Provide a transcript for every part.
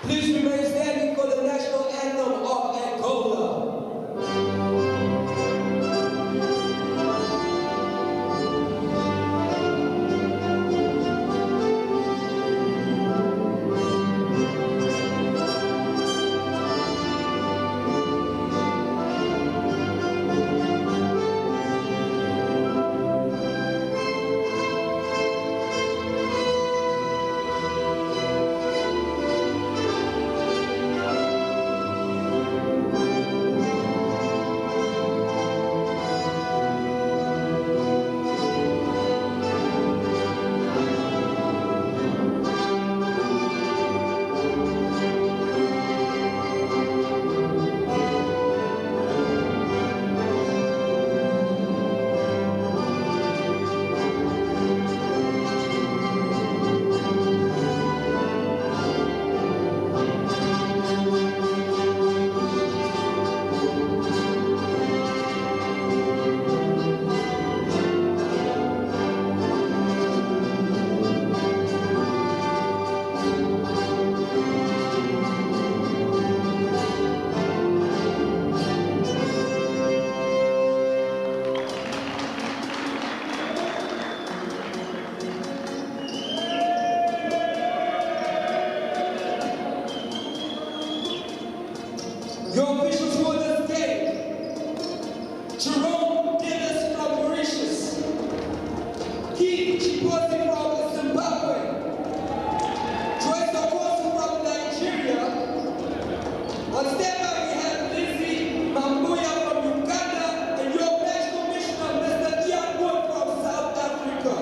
Please remain standing for the national anthem of Angola. Your officials for this game: Jerome Dennis from Mauritius, Keith Chiposi from Zimbabwe, Joyce Okosu from Nigeria. On standby we have Lizzie Mambuya from Uganda and your match commissioner, Mr. Ian Wood from South Africa.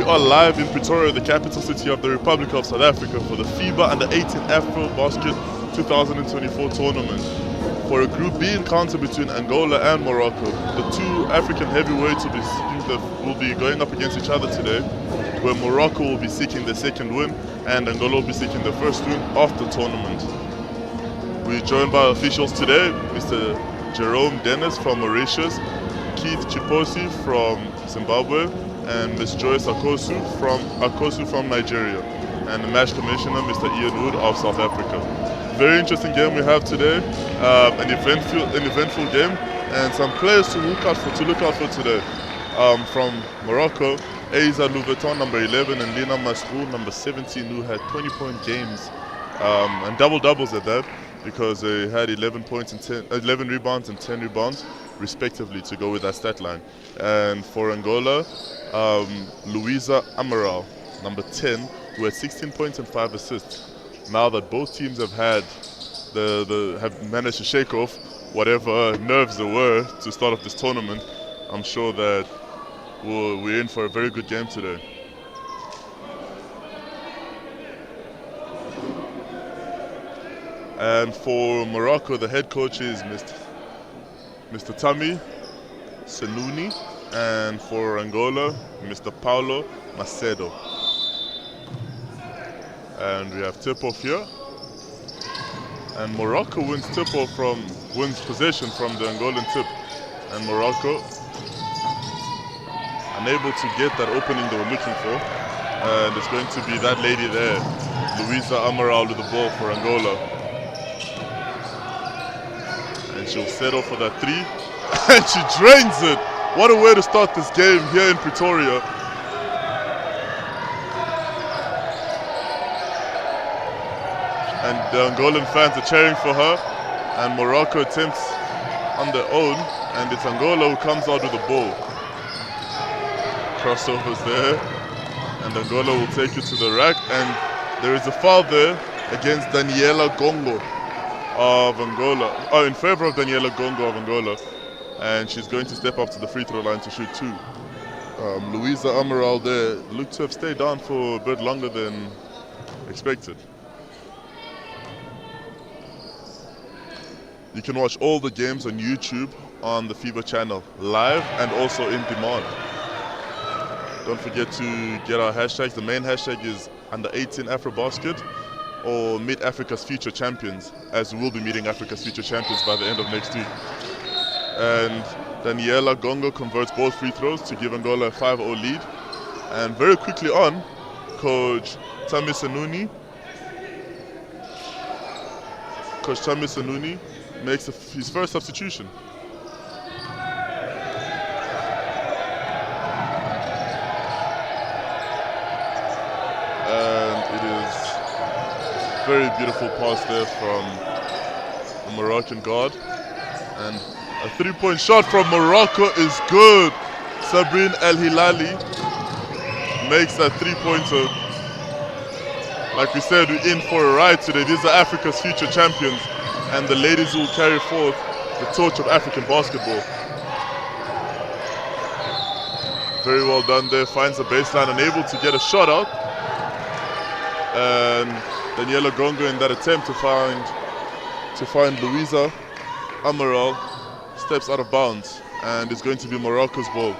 are live in Pretoria, the capital city of the Republic of South Africa, for the FIBA U18 AfroBasket 2024 tournament. For a Group B encounter between Angola and Morocco, the two African heavyweights will be going up against each other today, where Morocco will be seeking their second win and Angola will be seeking their first win of the tournament. We're joined by officials today, Mr. Jerome Dennis from Mauritius, Keith Chiposi from Zimbabwe, and Ms. Joyce Akosu from Nigeria, and the match commissioner, Mr. Ian Wood of South Africa. Very interesting game we have today, an eventful game, and some players to look out for today. From Morocco, Eiza Louveton, number 11, and Lina Masrou, number 17, who had 20-point games and double-doubles at that, because they had 11 rebounds and 10 rebounds, respectively, to go with that stat line. And for Angola, Luisa Amaral, number 10, who had 16 points and 5 assists. Now that both teams have managed to shake off whatever nerves there were to start off this tournament, I'm sure that we're in for a very good game today. And for Morocco, the head coach is Mr. Tami Senouni, and for Angola, Mr. Paulo Macedo. And we have tip-off here. And Morocco wins possession from the Angolan tip. And Morocco unable to get that opening they were looking for. And it's going to be that lady there, Luisa Amaral, with the ball for Angola. And she'll settle for that three. And she drains it. What a way to start this game here in Pretoria. And the Angolan fans are cheering for her. And Morocco attempts on their own. And it's Angola who comes out with the ball. Crossovers there. And Angola will take it to the rack. And there is a foul there against Daniela Gongo of Angola. In favor of Daniela Gongo of Angola. And she's going to step up to the free throw line to shoot two. Luisa Amaral there looked to have stayed down for a bit longer than expected. You can watch all the games on YouTube on the FIBA channel, live and also in demand. Don't forget to get our hashtags. The main hashtag is #18 AfroBasket or Meet Africa's Future Champions, as we will be meeting Africa's Future Champions by the end of next week. And Daniela Gongo converts both free throws to give Angola a 5-0 lead. And very quickly on, Coach Tami Senouni makes his first substitution. And it is a very beautiful pass there from the Moroccan guard. And a three-point shot from Morocco is good. Sabrine El Hilali makes that three-pointer. Like we said, we're in for a ride today. These are Africa's future champions, and the ladies will carry forth the torch of African basketball. Very well done there. Finds the baseline, unable to get a shot out. And Daniela Gongo in that attempt to find Luisa Amaral steps out of bounds, and it's going to be Morocco's ball.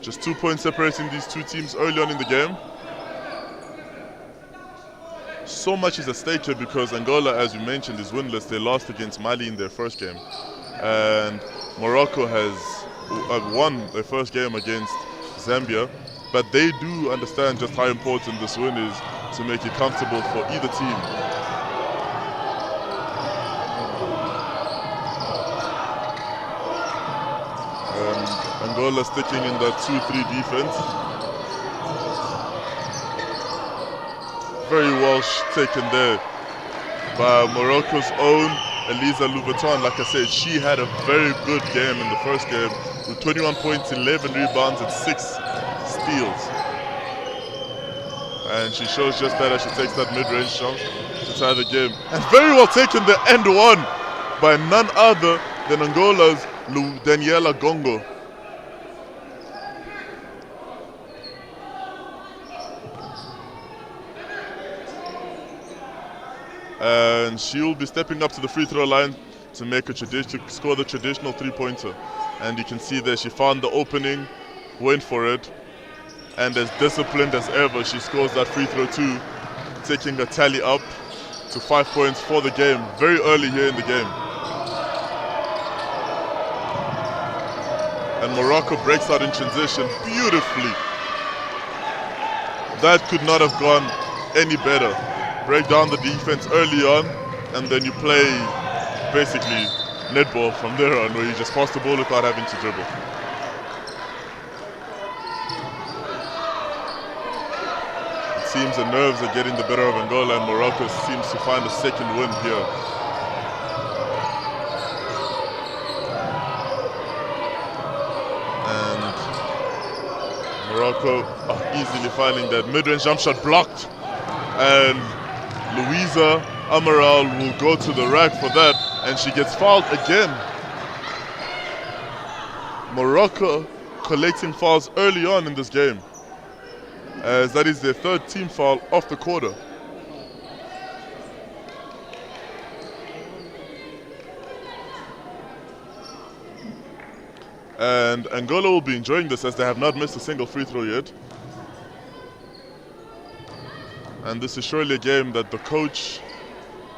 Just 2 points separating these two teams early on in the game. So much is at stake here because Angola, as we mentioned, is winless. They lost against Mali in their first game. And Morocco has won their first game against Zambia. But they do understand just how important this win is to make it comfortable for either team. Angola sticking in that 2-3 defense. Very well taken there by Morocco's own Eiza Louveton. Like I said, she had a very good game in the first game with 21 points, 11 rebounds, and 6 steals. And she shows just that as she takes that mid-range jump to tie the game. And very well taken the end one by none other than Angola's Daniela Gongo. And she'll be stepping up to the free throw line to make to score the traditional three-pointer. And you can see there she found the opening, went for it, and as disciplined as ever, she scores that free throw too, taking a tally up to 5 points for the game, very early here in the game. And Morocco breaks out in transition beautifully. That could not have gone any better. Break down the defense early on, and then you play basically netball from there on, where you just pass the ball without having to dribble. It seems the nerves are getting the better of Angola, and Morocco seems to find a second win here. And Morocco easily finding that mid-range jump shot blocked, and Louisa Amaral will go to the rack for that, and she gets fouled again. Morocco collecting fouls early on in this game, as that is their third team foul of the quarter. And Angola will be enjoying this, as they have not missed a single free throw yet. And this is surely a game that the coach,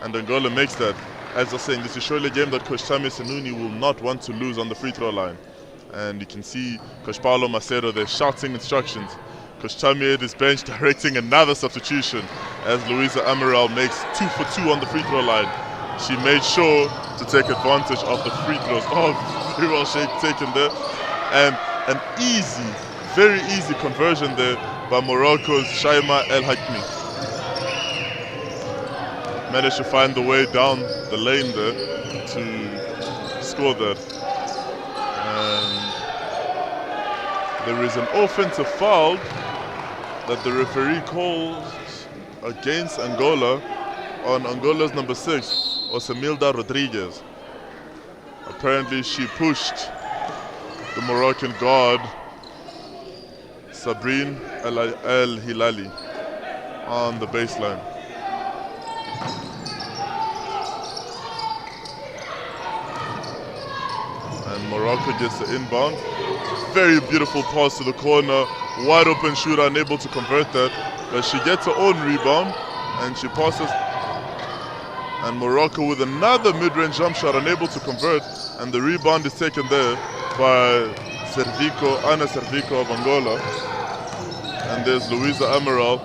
and Angola makes that, as I was saying, this is surely a game that Coach Tami Senuni will not want to lose on the free throw line. And you can see Coach Paulo Macedo there shouting instructions. Coach Tami at his bench directing another substitution, as Louisa Amaral makes 2 for 2 on the free throw line. She made sure to take advantage of the free throws. Oh, very well taken there. And an easy, very easy conversion there by Morocco's Shaima El Hakmi. Managed to find the way down the lane there to score that. And there is an offensive foul that the referee calls against Angola on Angola's number 6, Osemilda Rodriguez. Apparently she pushed the Moroccan guard Sabrine El Hilali on the baseline. And Morocco gets the inbound. Very beautiful pass to the corner. Wide open shooter, unable to convert that. But she gets her own rebound and she passes. And Morocco with another mid-range jump shot, unable to convert. And the rebound is taken there by Ana Servico of Angola. And there's Louisa Amaral.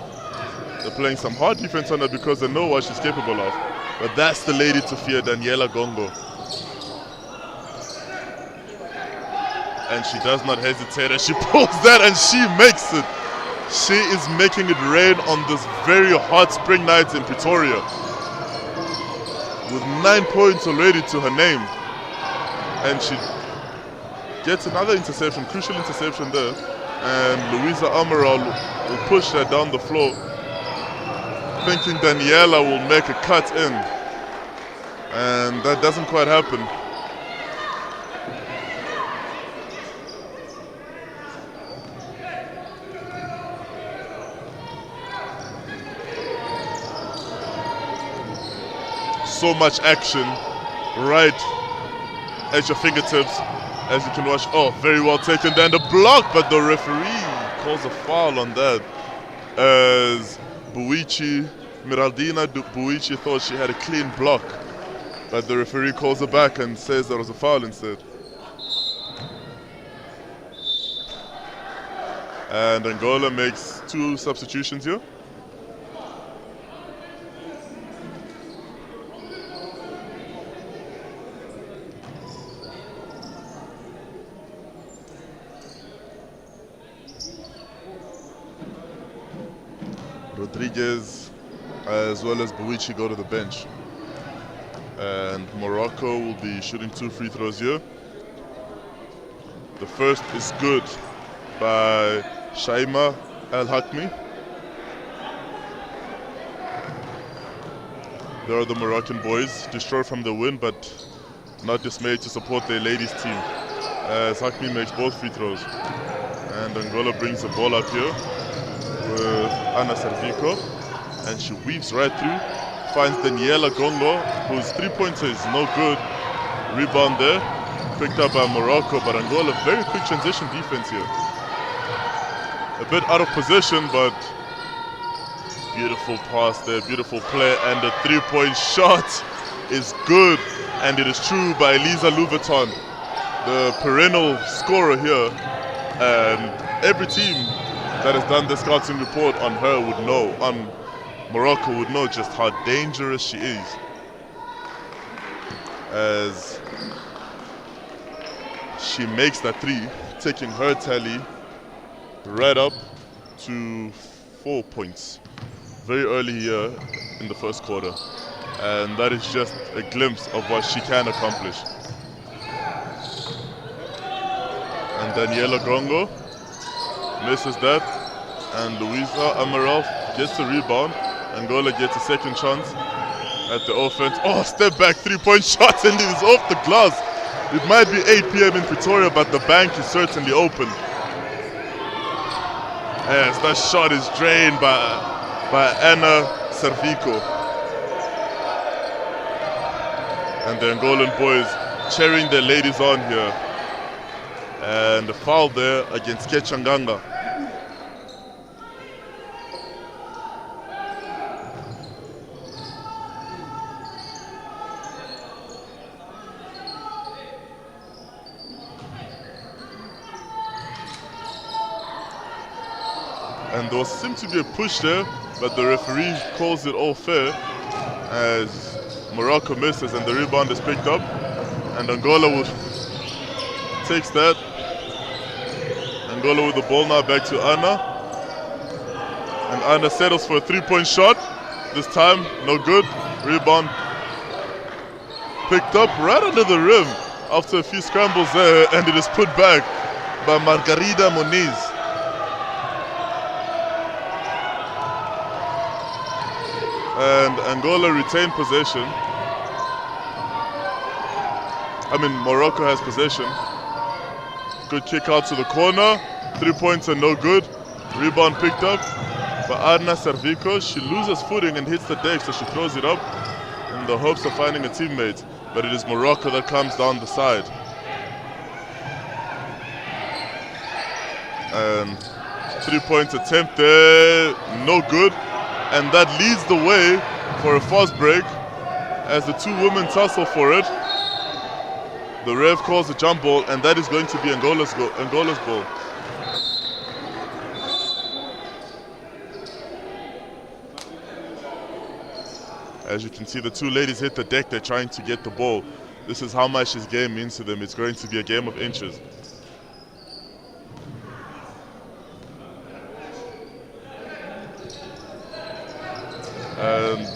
They're playing some hard defense on her because they know what she's capable of. But that's the lady to fear, Daniela Gongo. And she does not hesitate, and she pulls that and she makes it. She is making it rain on this very hot spring night in Pretoria, with 9 points already to her name. And she gets another interception, crucial interception there. And Louisa Amaral will push that down the floor, thinking Daniela will make a cut in. And that doesn't quite happen. So much action right at your fingertips, as you can watch. Oh, very well taken. Then the block, but the referee calls a foul on that, as Miraldina Buichi thought she had a clean block, but the referee calls it back and says there was a foul instead. And Angola makes 2 substitutions here. Rodriguez as well as Buichi go to the bench. And Morocco will be shooting 2 free throws here. The first is good by Shaima El Hakmi. There are the Moroccan boys, destroyed from the win, but not dismayed to support their ladies team, as Hakmi makes both free throws. And Angola brings the ball up here with Ana Servico, and she weaves right through, finds Daniela Gongo, whose three-pointer is no good. Rebound there, picked up by Morocco, but Angola, very quick transition defense here. A bit out of position, but beautiful pass there, beautiful play, and the three-point shot is good, and it is true by Elisa Louveton, the perennial scorer here, and every team that has done the scouting report on her would know, on Morocco would know just how dangerous she is, as she makes that three, taking her tally right up to 4 points very early here in the first quarter, and that is just a glimpse of what she can accomplish. And Daniela Gongo misses that, and Luisa Amaral gets a rebound. Angola gets a second chance at the offense. Oh, step back three-point shot, and it is off the glass. It might be 8 p.m. in Pretoria, but the bank is certainly open. Yes, that shot is drained by Anna Servico. And the Angolan boys cheering their ladies on here. And the foul there against Kechanganga. And there seemed to be a push there, but the referee calls it all fair as Morocco misses and the rebound is picked up. And Angola takes that. Angola with the ball now back to Anna. And Anna settles for a three-point shot. This time, no good. Rebound picked up right under the rim after a few scrambles there, and it is put back by Margarida Moniz. And Angola retain possession. Morocco has possession. Good kick out to the corner. 3 points are no good. Rebound picked up by Arna Servico. She loses footing and hits the deck, so she throws it up in the hopes of finding a teammate. But it is Morocco that comes down the side. And 3-point attempt there, no good. And that leads the way for a fast break as the two women tussle for it. The ref calls a jump ball, and that is going to be Angola's ball. As you can see, the two ladies hit the deck. They're trying to get the ball. This is how much this game means to them. It's going to be a game of inches. And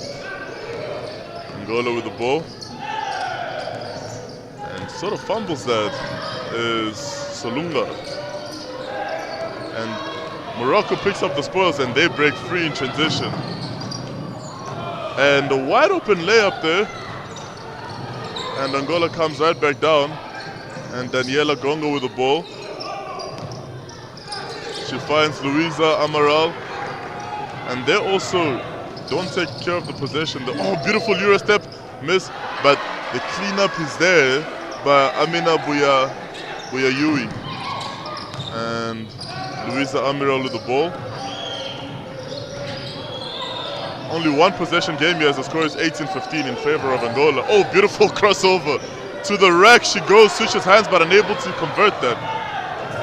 Angola with the ball, and sort of fumbles that is Solunga. And Morocco picks up the spoils and they break free in transition. And a wide open layup there. And Angola comes right back down. And Daniela Gongo with the ball. She finds Luisa Amaral. And they also don't take care of the possession. Oh, beautiful Euro step miss, but the cleanup is there by Amina Buyayui. And Luisa Amiral with the ball. Only one possession game here as the score is 18-15 in favor of Angola. Oh, beautiful crossover. To the rack she goes, switches hands, but unable to convert that.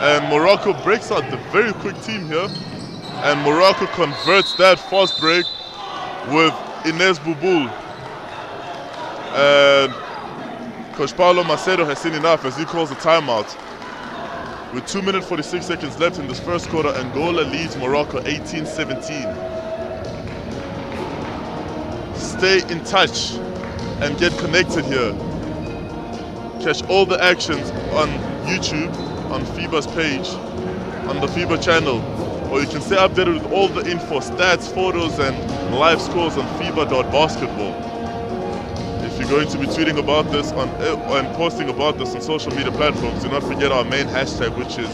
And Morocco breaks out the very quick team here. And Morocco converts that fast break with Inez Bubul. And Coach Paulo Macedo has seen enough as he calls a timeout. With 2 minutes 46 seconds left in this first quarter, Angola leads Morocco 18-17. Stay in touch and get connected here. Catch all the actions on YouTube, on FIBA's page, on the FIBA channel. Or you can stay updated with all the info, stats, photos, and live scores on FIBA.basketball. If you're going to be tweeting about this and posting about this on social media platforms, do not forget our main hashtag, which is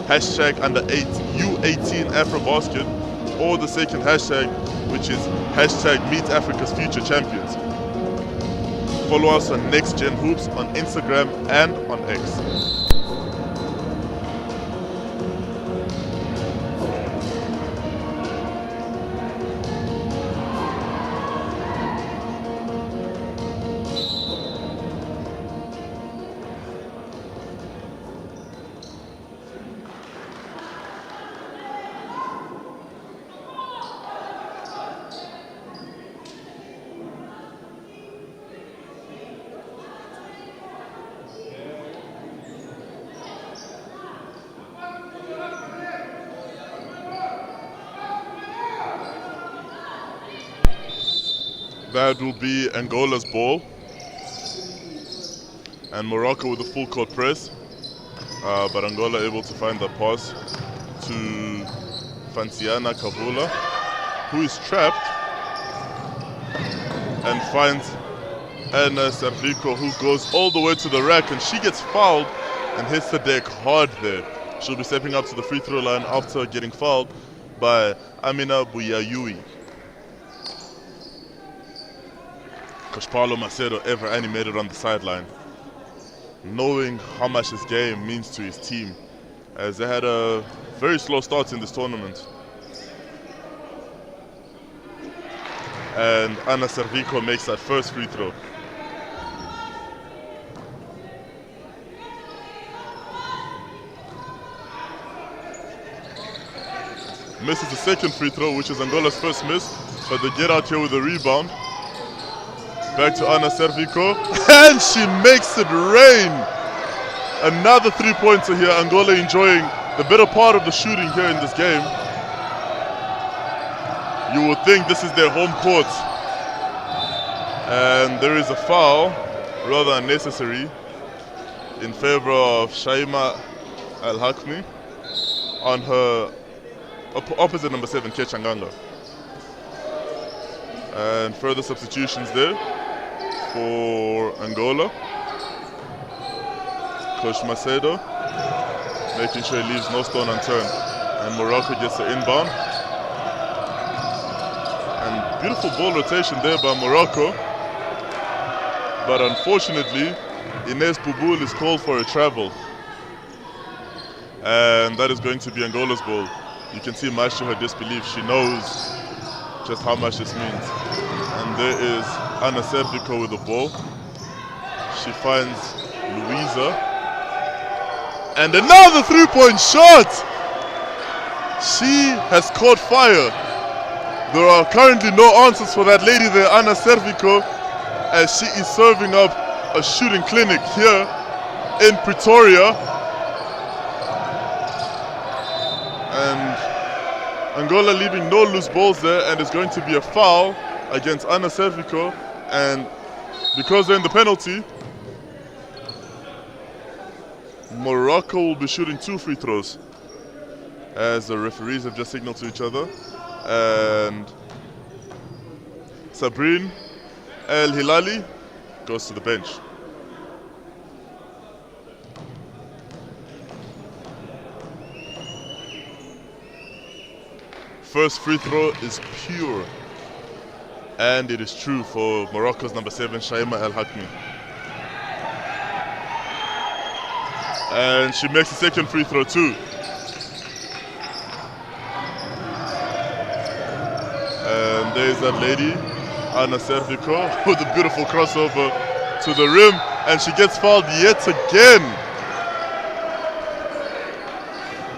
#U18 AfroBasket. or the second hashtag, which is hashtag Meet Africa's Future Champions. Follow us on Next Gen Hoops on Instagram and on X. That will be Angola's ball, and Morocco with a full court press, but Angola able to find the pass to Fanciana Kavula, who is trapped, and finds Anna Servico, who goes all the way to the rack, and she gets fouled and hits the deck hard there. She'll be stepping up to the free throw line after getting fouled by Amina Buyayui. Coach Paulo Macedo ever animated on the sideline, knowing how much this game means to his team, as they had a very slow start in this tournament. And Ana Servico makes that first free throw. Misses the second free throw, which is Angola's first miss, but they get out here with a rebound. Back to Ana Servico, and she makes it rain. Another three-pointer here. Angola enjoying the better part of the shooting here in this game. You would think this is their home court. And there is a foul, rather unnecessary, in favor of Shaima Al-Hakmi on her opposite number 7, Kechanganga. And further substitutions there for Angola. Coach Macedo making sure he leaves no stone unturned. And Morocco gets the inbound. And beautiful ball rotation there by Morocco. But unfortunately, Ines Bouboul is called for a travel. And that is going to be Angola's ball. You can see much to her disbelief. She knows just how much this means. And there is Ana Servico with the ball. She finds Louisa. And another three-point shot! She has caught fire. There are currently no answers for that lady there, Ana Servico, as she is serving up a shooting clinic here in Pretoria. And Angola leaving no loose balls there, and it's going to be a foul against Ana Servico. And because they're in the penalty, Morocco will be shooting 2 free throws, as the referees have just signaled to each other. And Sabrine El Hilali goes to the bench. First free throw is pure, and it is true for Morocco's number 7, Shaima El-Hakmi. And she makes the second free throw too. And there's that lady, Ana Servico, with a beautiful crossover to the rim, and she gets fouled yet again.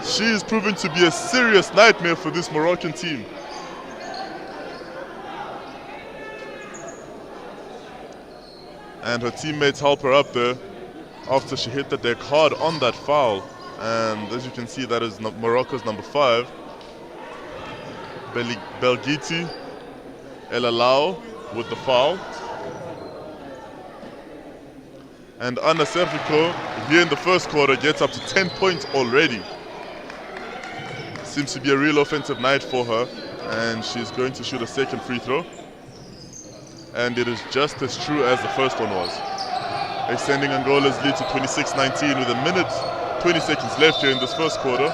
She is proving to be a serious nightmare for this Moroccan team. And her teammates help her up there after she hit the deck hard on that foul. And as you can see, that is Morocco's number 5, Belghiti El Alao, with the foul. And Ana Servico here in the first quarter gets up to 10 points already. Seems to be a real offensive night for her, and she's going to shoot a second free throw. And it is just as true as the first one was, extending Angola's lead to 26-19 with a minute 20 seconds left here in this first quarter.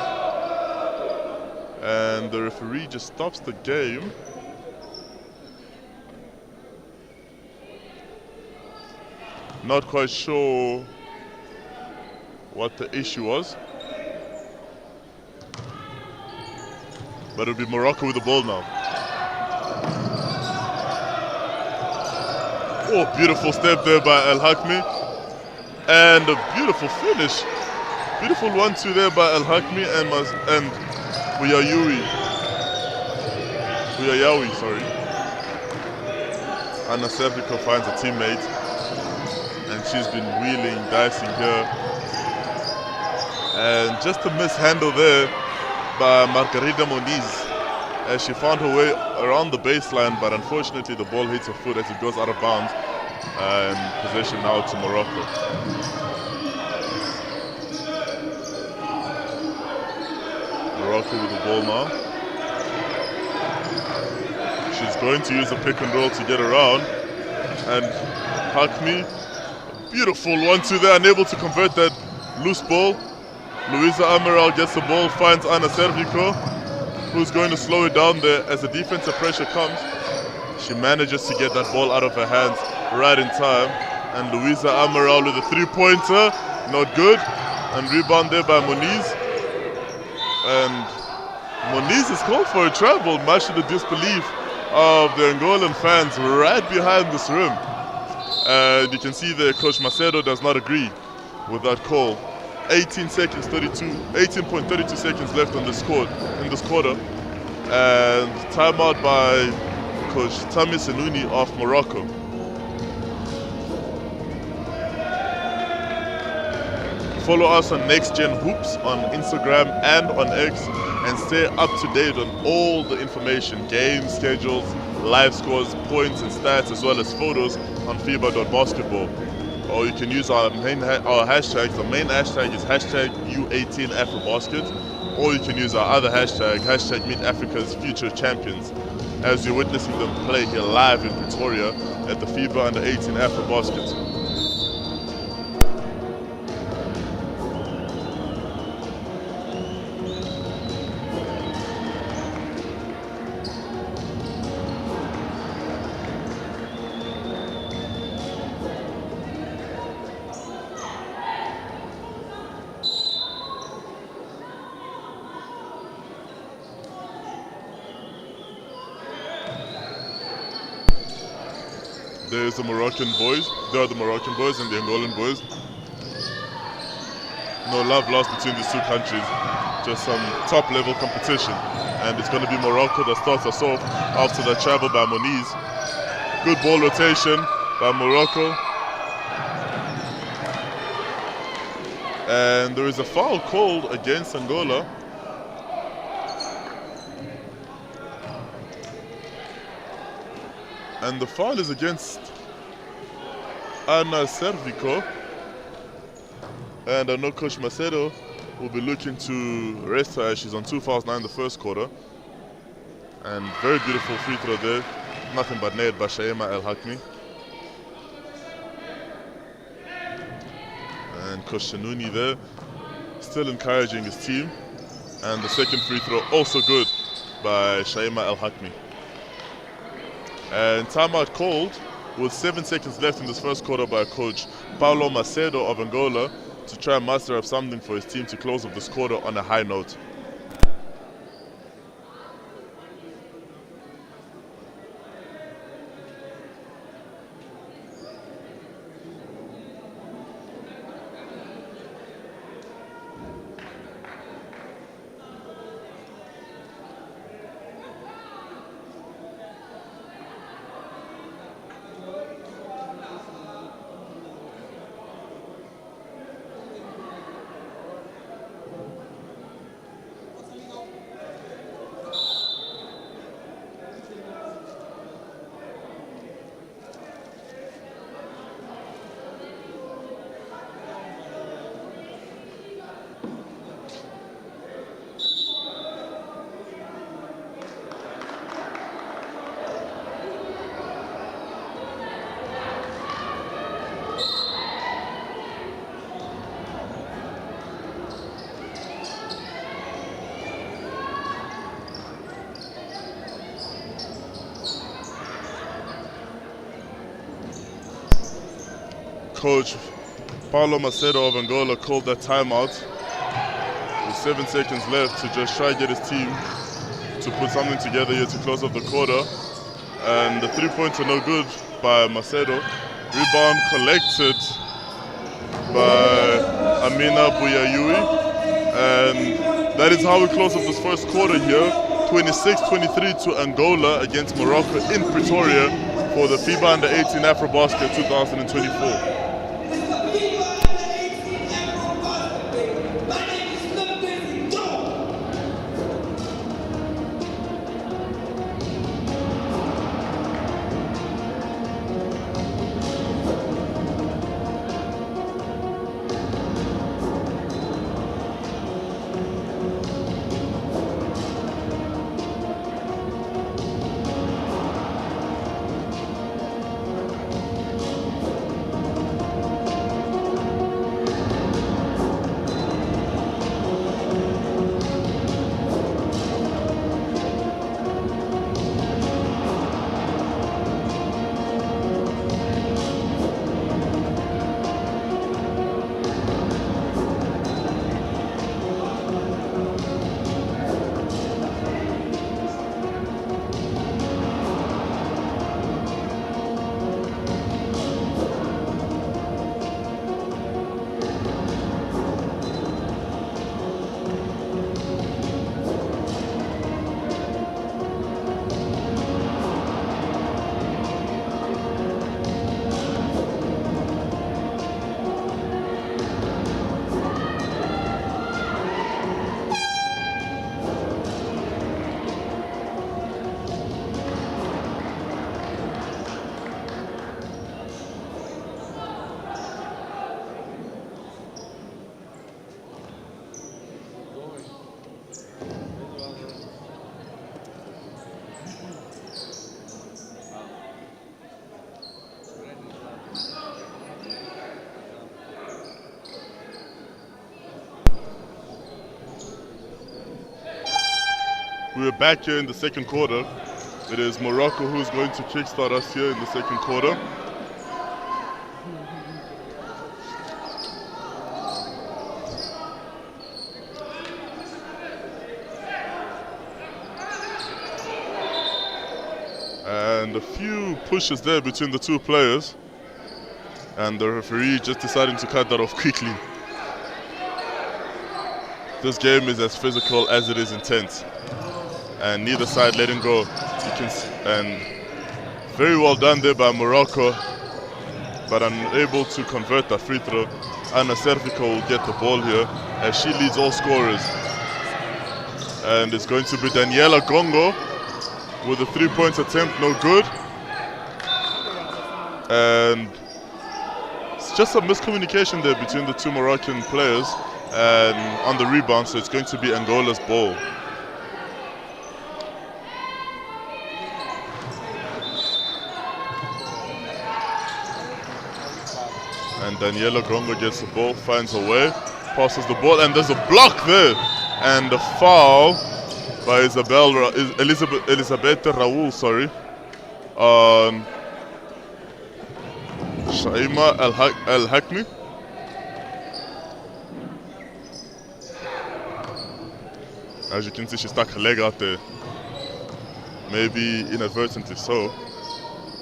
And the referee just stops the game. Not quite sure what the issue was. But it'll be Morocco with the ball now. Oh, beautiful step there by El Hakmi. And a beautiful finish. Beautiful 1-2 there by El Hakmi and Buyayawi, sorry. Anna Sevrico finds a teammate. And she's been wheeling, dicing here. And just a mishandle there by Margarida Moniz as she found her way around the baseline, but unfortunately the ball hits her foot as it goes out of bounds, and possession now to Morocco. Morocco with the ball now. She's going to use a pick and roll to get around, and Hakmi, beautiful 1-2 there, unable to convert that loose ball. Luisa Amaral gets the ball, finds Ana Servico, who's going to slow it down there as the defensive pressure comes. She manages to get that ball out of her hands right in time. And Luisa Amaral with a three-pointer, not good. And rebound there by Moniz. And Moniz is called for a travel, much to the disbelief of the Angolan fans right behind this rim. And you can see there Coach Macedo does not agree with that call. 18.32 seconds left on this court in this quarter, and timeout by Coach Tami Senouni of Morocco. Follow us on Next Gen Hoops on Instagram and on X, and stay up to date on all the information, games, schedules, live scores, points and stats, as well as photos on FIBA.basketball. Or you can use our hashtags. The main hashtag is hashtag U18 AfroBasket, or you can use our other hashtag, hashtag Meet Africa's Future Champions, as you're witnessing them play here live in Pretoria at the FIBA U18 AfroBasket. There's the Moroccan boys. There are the Moroccan boys and the Angolan boys. No love lost between these two countries. Just some top-level competition. And it's going to be Morocco that starts us off after that travel by Moniz. Good ball rotation by Morocco. And there is a foul called against Angola. And the foul is against Ana Servico. And I know Coach Macedo will be looking to rest her as she's on 2 fouls now in the first quarter. And very beautiful free throw there. Nothing but net by Shaima El Hakmi. And Coach Senouni there, still encouraging his team. And the second free throw also good by Shaima El Hakmi. And timeout called with 7 seconds left in this first quarter by Coach Paulo Macedo of Angola to try and muster up something for his team to close off this quarter on a high note. coach Paulo Macedo of Angola called that timeout with 7 seconds left to just try to get his team to put something together here to close off the quarter. And the 3 points are no good by Macedo. Rebound collected by Amina Buyayui. And that is how we close off this first quarter here. 26-23 to Angola against Morocco in Pretoria for the FIBA U18 AfroBasket 2024. We're back here in the second quarter. It is Morocco who's going to kickstart us here in the second quarter. And a few pushes there between the two players. And the referee just deciding to cut that off quickly. This game is as physical as it is intense. And neither side letting go. And very well done there by Morocco, but unable to convert the free throw. Anna Cervico will get the ball here as she leads all scorers. And it's going to be Daniela Gongo with a 3-point attempt, no good. And it's just a miscommunication there between the two Moroccan players and on the rebound, so it's going to be Angola's ball. And Daniela Grongo gets the ball, finds a way, passes the ball, and there's a block there. And a foul by Elisabetta Raoul, on Shaima Al-Hakmi. As you can see, she stuck her leg out there. Maybe inadvertently so,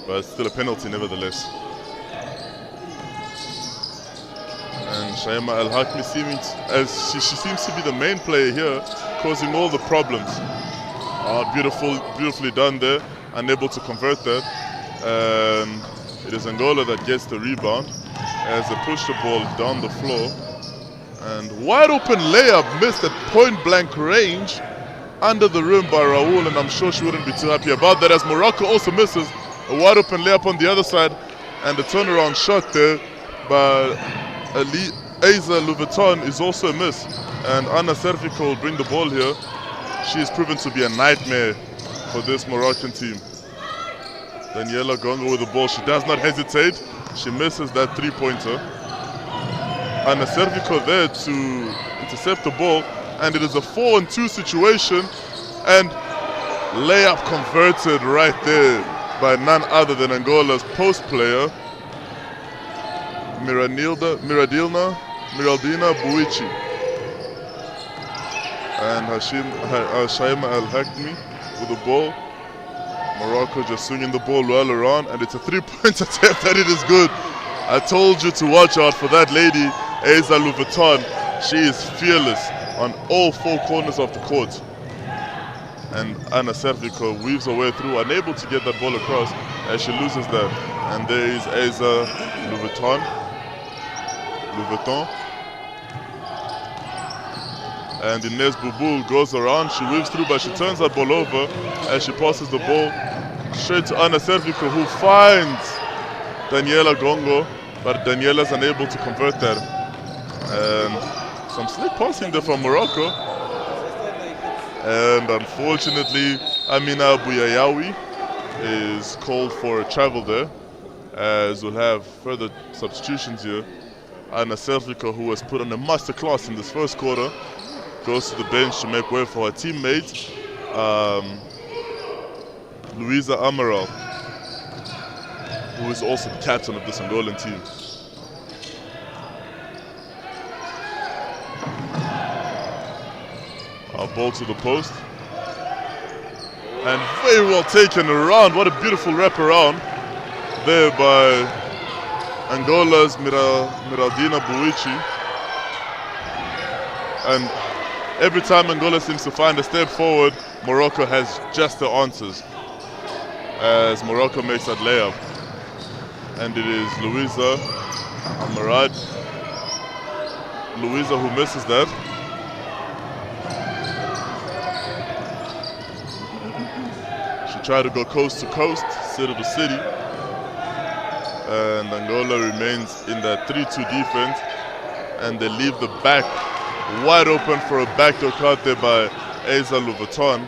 but it's still a penalty nevertheless. And Shaima Al-Hakmi she seems to be the main player here, causing all the problems. Beautifully done there, unable to convert that. It is Angola that gets the rebound as they push the ball down the floor. And wide open layup missed at point blank range under the rim by Raoul, and I'm sure she wouldn't be too happy about that, as Morocco also misses a wide open layup on the other side, and the turnaround shot there by Aiza Louveton is also a miss. And Anna Cervico will bring the ball here. She is proven to be a nightmare for this Moroccan team. Daniela Gongo with the ball. She does not hesitate. She misses that 3-pointer. Anna Cervico there to intercept the ball. And it is a 4-on-2 situation. And layup converted right there by none other than Angola's post player, Miraldina Buici. And Shaima Al-Hakmi with the ball. Morocco just swinging the ball well around, and it's a three-point attempt, and it is good. I told you to watch out for that lady, Eza Louveton. She is fearless on all four corners of the court. And Anna Servico weaves her way through, unable to get that ball across as she loses that. And there is Eza Louveton. And Inez Bubul goes around, she weaves through, but she turns that ball over as she passes the ball straight to Anna Servico, who finds Daniela Gongo, but Daniela's unable to convert that. And some slick passing there from Morocco. And unfortunately, Amina Bouyayawi is called for a travel there, as we'll have further substitutions here. Anna Servico, who was put on a masterclass in this first quarter, goes to the bench to make way for her teammate, Luisa Amaral, who is also the captain of this Angolan team. A ball to the post. And very well taken around. What a beautiful wrap around there by Angola's Miraldina Buici. And every time Angola seems to find a step forward, Morocco has just the answers, as Morocco makes that layup. And it is Luisa Amaral. Luisa who misses that. She tried to go coast to coast, city to city. And Angola remains in that 3-2 defense. And they leave the back wide open for a backdoor cut there by Eza Louveton,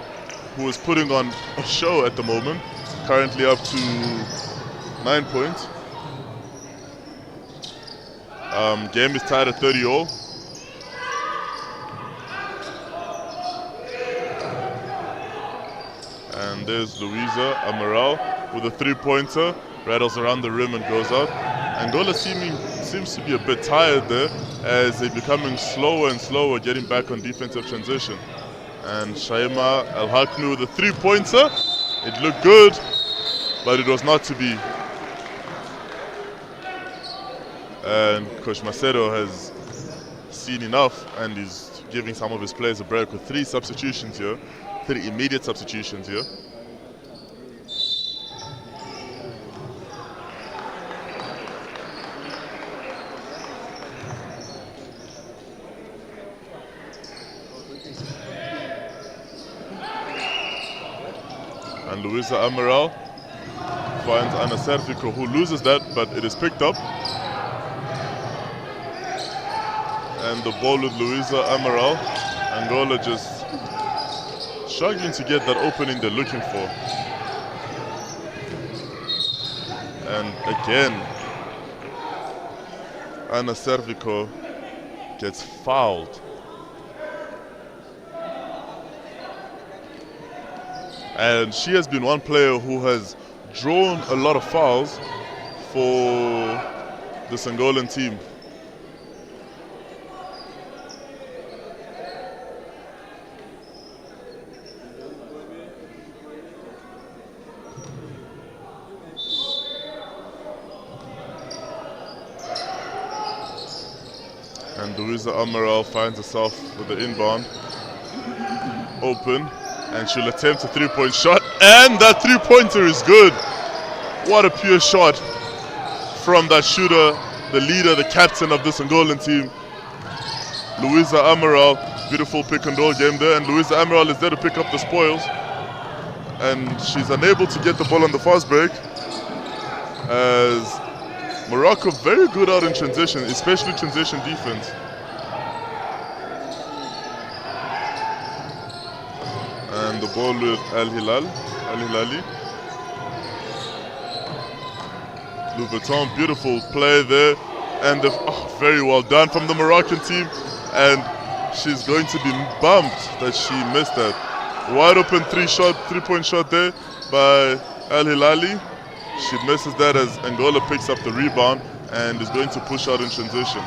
who is putting on a show at the moment, currently up to 9 points. Game is tied at 30-all. And there's Luisa Amaral with a three-pointer, rattles around the rim and goes out. Angola seems to be a bit tired there, as they're becoming slower and slower getting back on defensive transition. And Shaima Al-Hakmi with a three-pointer. It looked good, but it was not to be. And Coach Macedo has seen enough and is giving some of his players a break with 3 substitutions here, 3 immediate substitutions here. And Luisa Amaral finds Anna Servico, who loses that, but it is picked up. And the ball with Luisa Amaral. Angola just struggling to get that opening they're looking for. And again, Anna Servico gets fouled. And she has been one player who has drawn a lot of fouls for this Angolan team. And Luisa Amaral finds herself with the inbound open. And she'll attempt a three-point shot, and that three-pointer is good. What a pure shot from that shooter, the leader, the captain of this Angolan team, Luisa Amaral. Beautiful pick and roll game there, and Luisa Amaral is there to pick up the spoils. And she's unable to get the ball on the fast break, as Morocco very good out in transition, especially transition defense. And the ball with Al-Hilali. Louveton, beautiful play there. And very well done from the Moroccan team. And she's going to be bummed that she missed that. Wide open three-point shot there by Al-Hilali. She misses that as Angola picks up the rebound. and is going to push out in transition.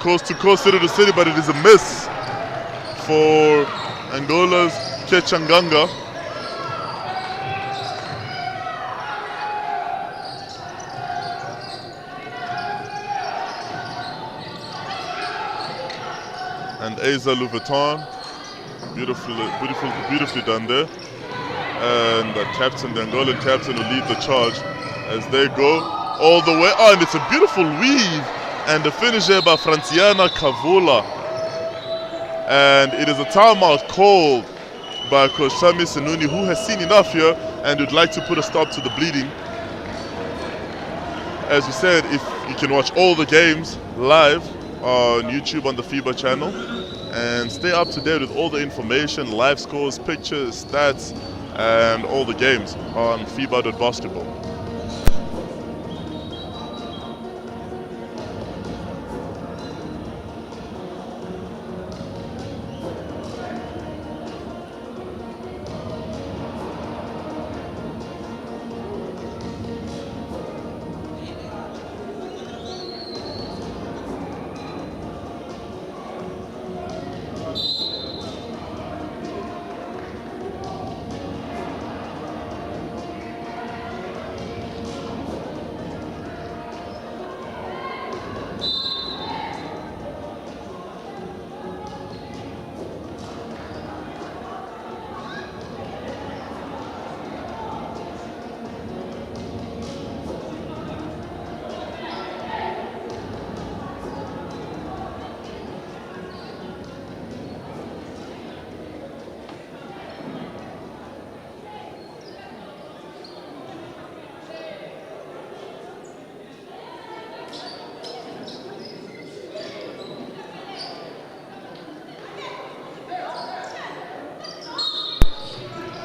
Coast to coast, city to city, but it is a miss for Angola's Kechanganga. And Asa Louveton, beautifully done there. And the captain, the Angolan captain, will lead the charge as they go all the way. Oh, and it's a beautiful weave. And the finish there by Franciana Cavola. And it is a timeout called by Coach Sami Senuni, who has seen enough here and would like to put a stop to the bleeding. As we said, if you can watch all the games live on YouTube on the FIBA channel and stay up to date with all the information, live scores, pictures, stats, and all the games on FIBA.basketball.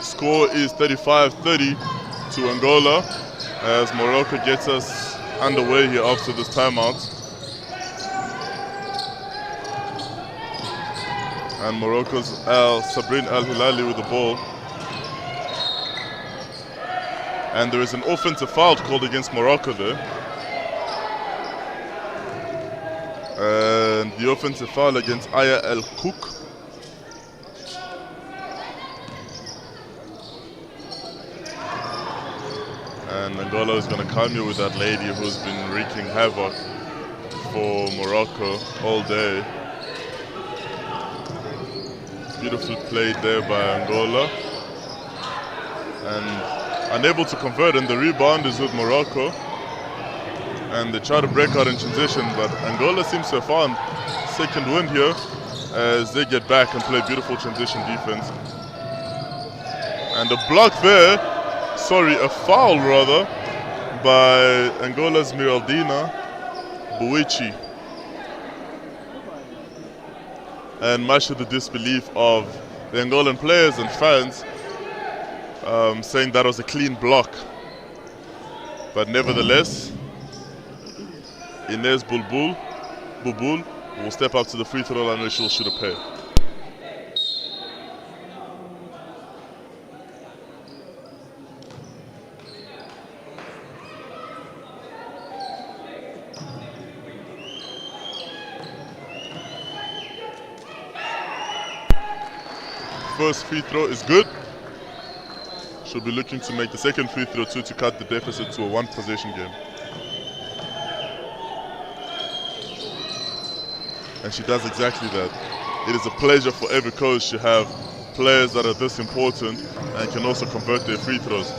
Score is 35-30 to Angola as Morocco gets us underway here after this timeout. And Morocco's Sabrin Al Hilali with the ball. And there is an offensive foul called against Morocco there. And the offensive foul against Aya El Kouk. And Angola is going to come here with that lady who's been wreaking havoc for Morocco all day. Beautifully played there by Angola. And unable to convert, and the rebound is with Morocco. And they try to break out in transition, but Angola seems to have found second wind here as they get back and play beautiful transition defense. And a block there. Sorry, a foul rather, by Angola's Miraldina Buichi. And much to the disbelief of the Angolan players and fans, saying that was a clean block. But nevertheless, Inez Bulbul will step up to the free throw line where she'll shoot a pair. First free throw is good. She'll be looking to make the second free throw too to cut the deficit to a one-possession game. And she does exactly that. It is a pleasure for every coach to have players that are this important and can also convert their free throws.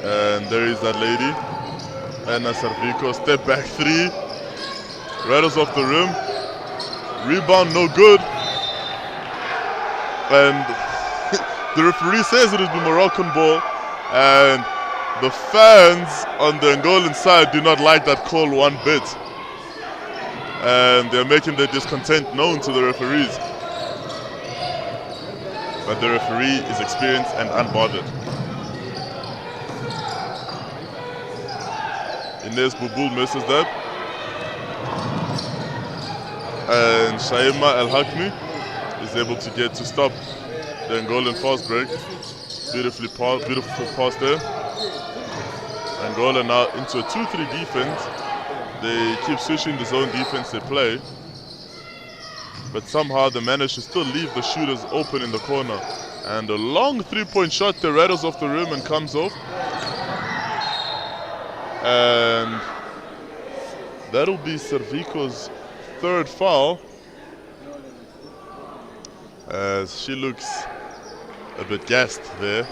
And there is that lady, Anna Servico, step back three. Rattles off the rim. Rebound no good. And the referee says it is the Moroccan ball. And the fans on the Angolan side do not like that call one bit. And they're making their discontent known to the referees. But the referee is experienced and unbothered. Inez Bubul misses that. And Shaima El Hakmi is able to get to stop the Angolan fast break. Beautiful pass there. Angola now into a 2-3 defense. They keep switching the zone defense they play, but somehow they manage to still leave the shooters open in the corner. And a long 3-point shot that rattles off the rim and comes off. And that'll be Servico's third foul, as she looks a bit gassed there.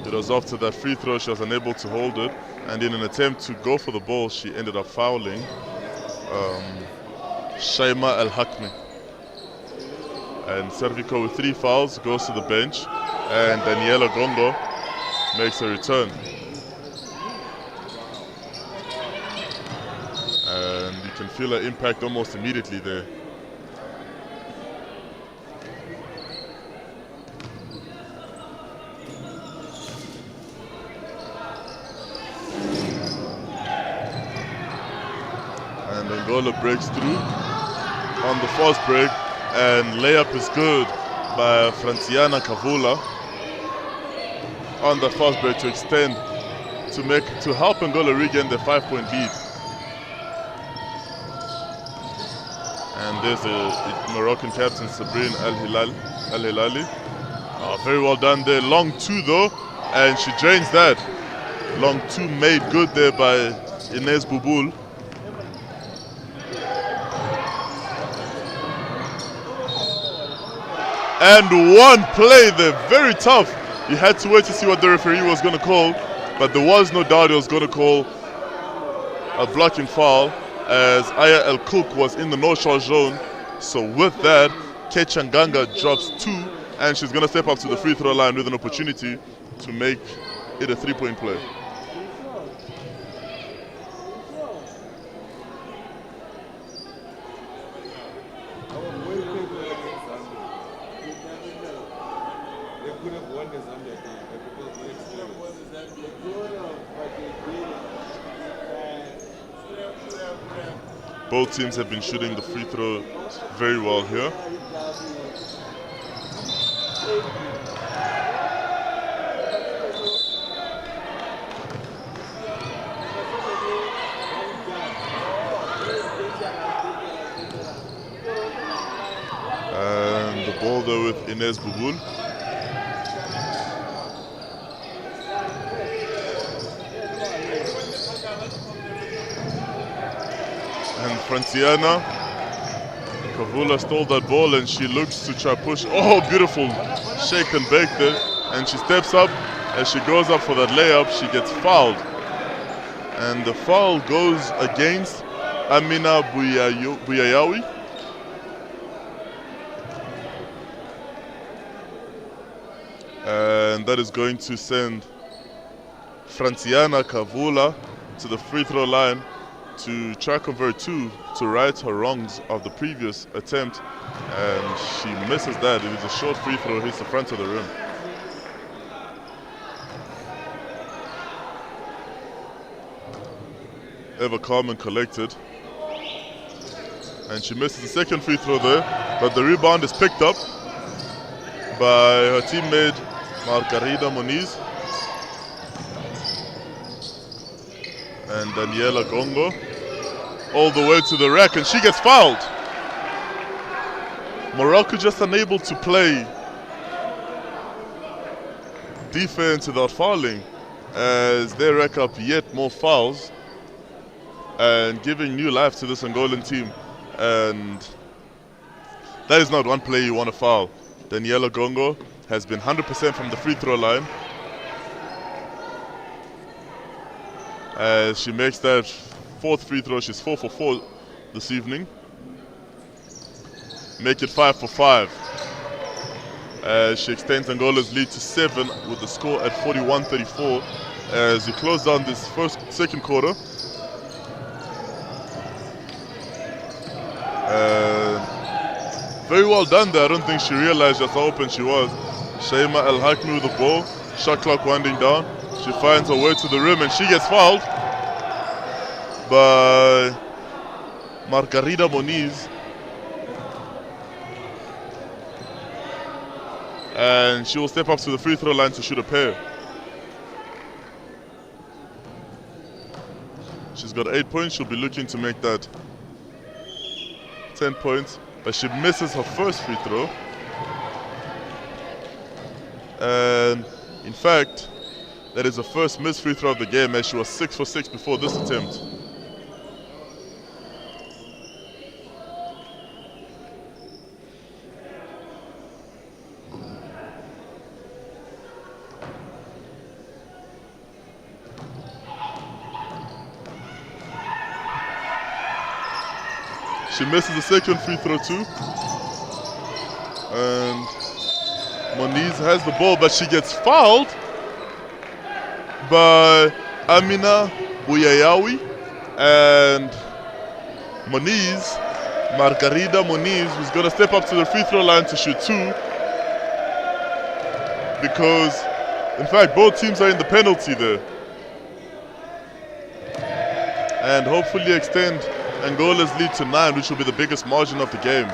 It was after that free throw she was unable to hold it, and in an attempt to go for the ball she ended up fouling Shaima Al-Hakmi. And Servico with 3 fouls goes to the bench, and Daniela Gongo makes a return. And you can feel her impact almost immediately there. And Angola breaks through on the fast break, and layup is good by Franciana Cavula on the fast break to extend, to help Angola regain their 5-point lead. And there's the Moroccan captain Sabrine Al-Hilali. Very well done there. Long 2 though, and she drains that. Long 2 made good there by Inez Bouboul. And one play there, very tough. You had to wait to see what the referee was going to call, but there was no doubt he was going to call a blocking foul, as Aya El Kouk was in the no-shot zone. So with that, Kechanganga drops 2, and she's going to step up to the free throw line with an opportunity to make it a 3-point play. Both teams have been shooting the free throw very well here. And the ball there with Inez Bouboul. And Franciana Cavula stole that ball, and she looks to try push. Oh, beautiful shake and bake there. And she steps up. As she goes up for that layup, she gets fouled. And the foul goes against Amina Buyayawi. And that is going to send Franciana Cavula to the free throw line to try convert 2 to right her wrongs of the previous attempt, and she misses that. It is a short free throw, hits the front of the rim. Ever calm and collected, and she misses the second free throw there, but the rebound is picked up by her teammate Margarida Moniz. And Daniela Gongo all the way to the rack, and she gets fouled. Morocco just unable to play defense without fouling, as they rack up yet more fouls and giving new life to this Angolan team. And that is not one play you want to foul. Daniela Gongo has been 100% from the free throw line, as she makes that 4th free throw. She's 4 for 4 this evening. Make it 5 for 5. As she extends Angola's lead to 7 with the score at 41-34 as we close down this second quarter. Very well done there. I don't think she realized just how open she was. Shaima Al-Hakmi with the ball. Shot clock winding down. She finds her way to the rim, and she gets fouled by Margarida Moniz. and she will step up to the free throw line to shoot a pair. She's got 8 points. She'll be looking to make that 10 points, but she misses her first free throw. And in fact, that is the first missed free throw of the game, as she was 6 for 6 before this attempt. She misses the second free throw too. And Moniz has the ball, but she gets fouled by Amina Buyayawi. And Moniz, Margarida Moniz, who's going to step up to the free throw line to shoot 2. Because, in fact, both teams are in the penalty there. And hopefully extend Angola's lead to 9, which will be the biggest margin of the game.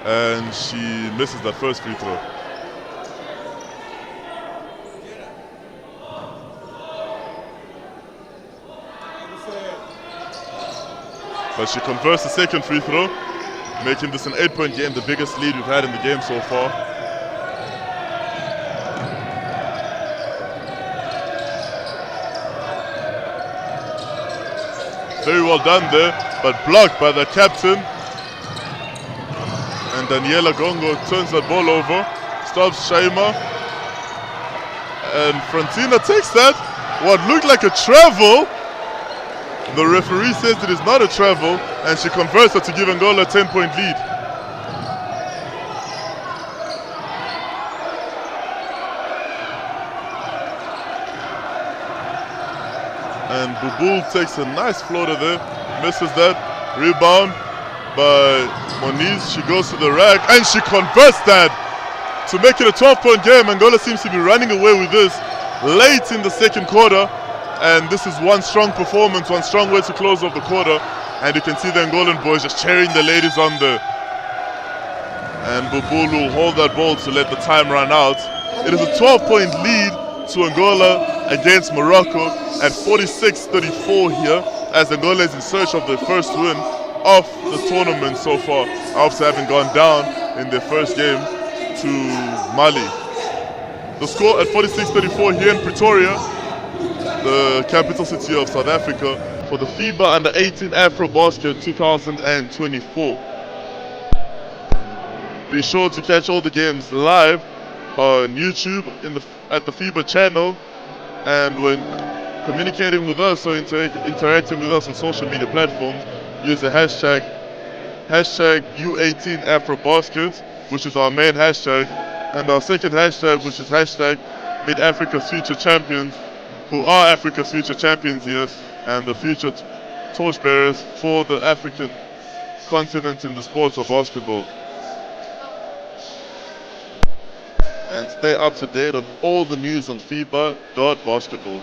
And she misses that first free throw. But she converts the second free throw, making this an 8-point game, the biggest lead we've had in the game so far. Very well done there, but blocked by the captain. And Daniela Gongo turns that ball over, stops Shaima. And Francina takes that, what looked like a travel. The referee says it is not a travel, and she converts her to give Angola a 10-point lead. And Bubul takes a nice floater there, misses that. Rebound by Moniz. She goes to the rack, and she converts that to make it a 12-point game. Angola seems to be running away with this late in the second quarter. And this is one strong performance, one strong way to close off the quarter. And you can see the Angolan boys just cheering the ladies on there. And Bubul will hold that ball to let the time run out. It is a 12-point lead to Angola against Morocco at 46-34 here, as Angola is in search of their first win of the tournament so far, after having gone down in their first game to Mali. The score at 46-34 here in Pretoria, the capital city of South Africa, for the FIBA U18 AfroBasket 2024. Be sure to catch all the games live on YouTube at the FIBA channel, and when communicating with us or interacting with us on social media platforms, use the hashtag U18 AfroBasket, which is our main hashtag, and our second hashtag, which is hashtag Meet Africa's Future Champions, who are Africa's future champions here and the future torchbearers for the African continent in the sports of basketball. And stay up to date on all the news on FIBA.basketball.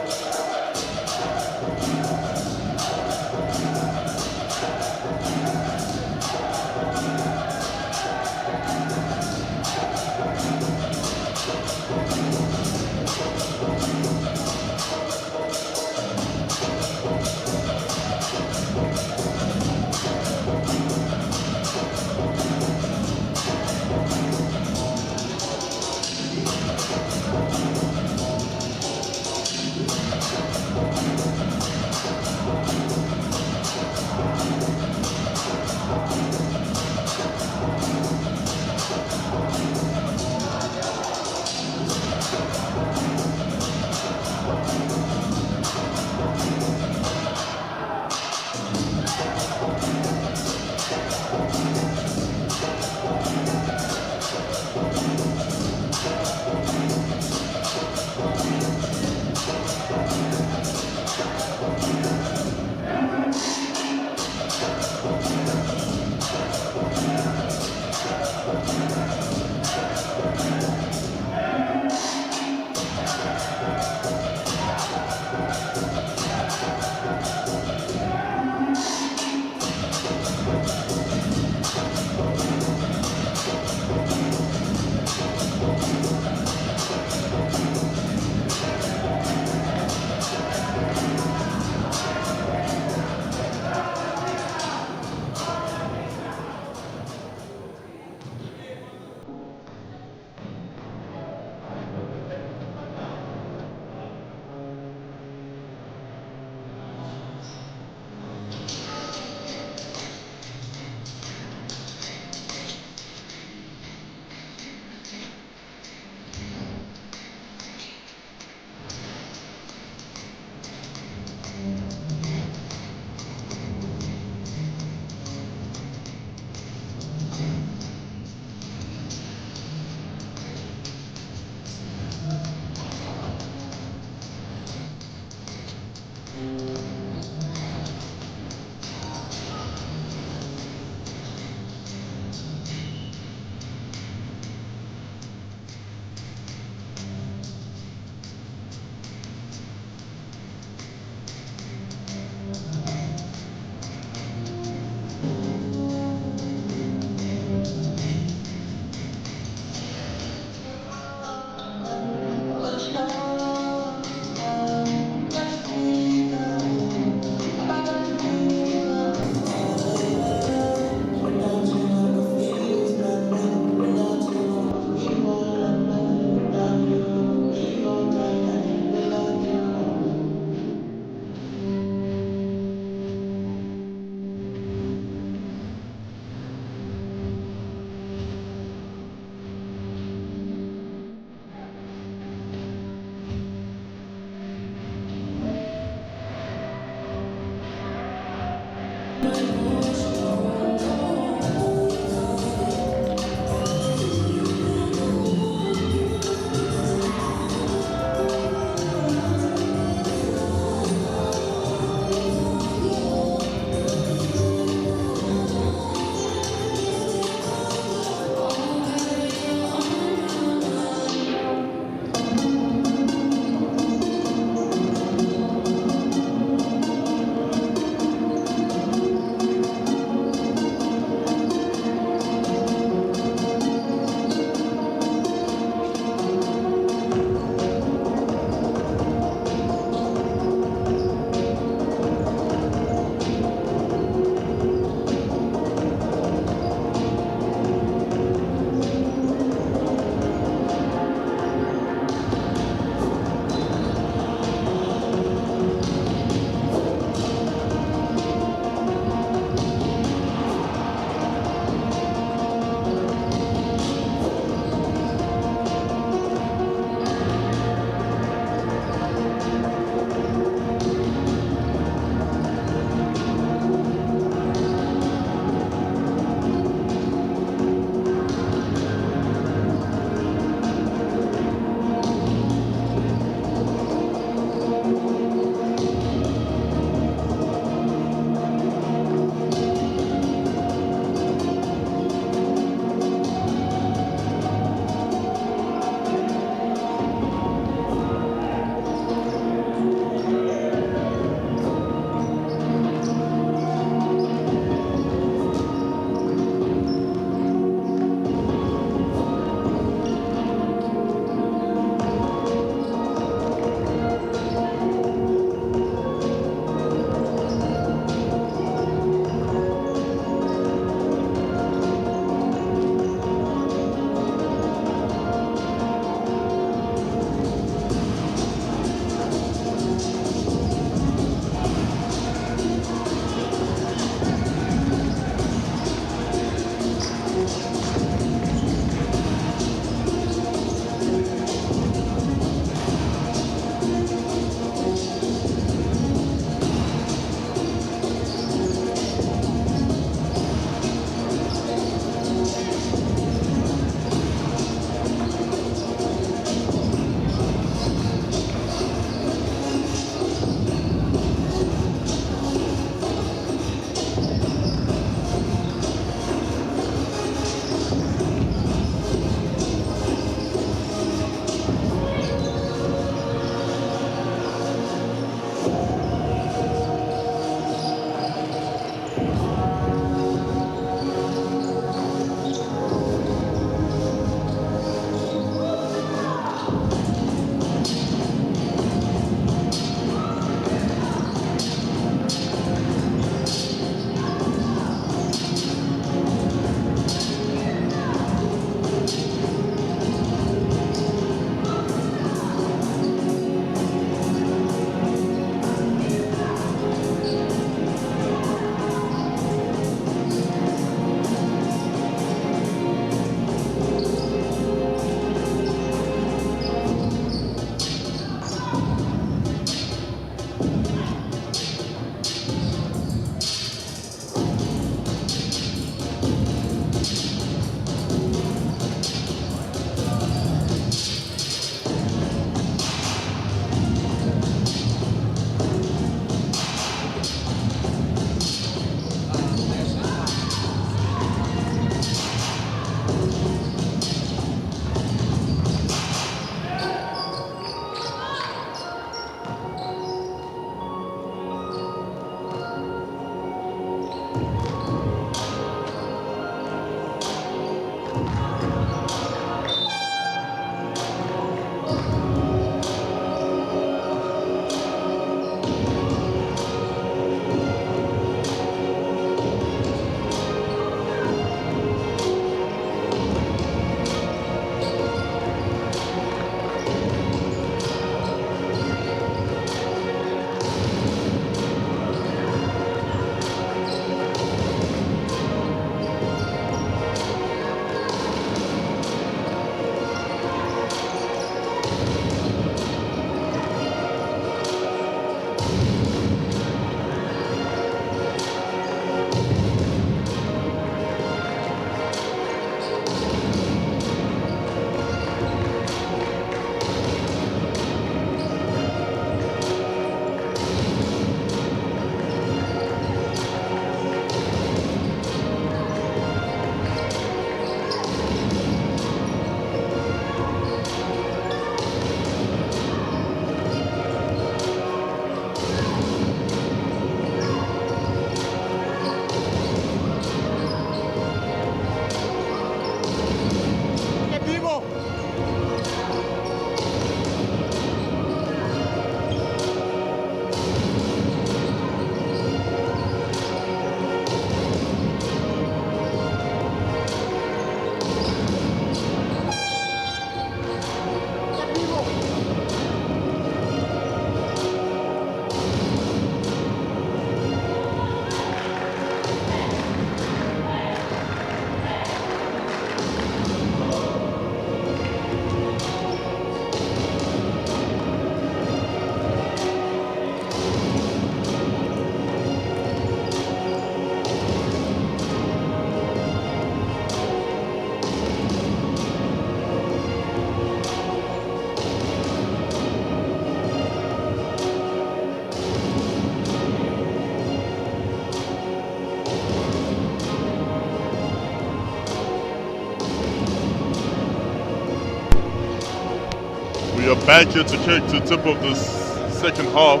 Back here to kick to tip of the second half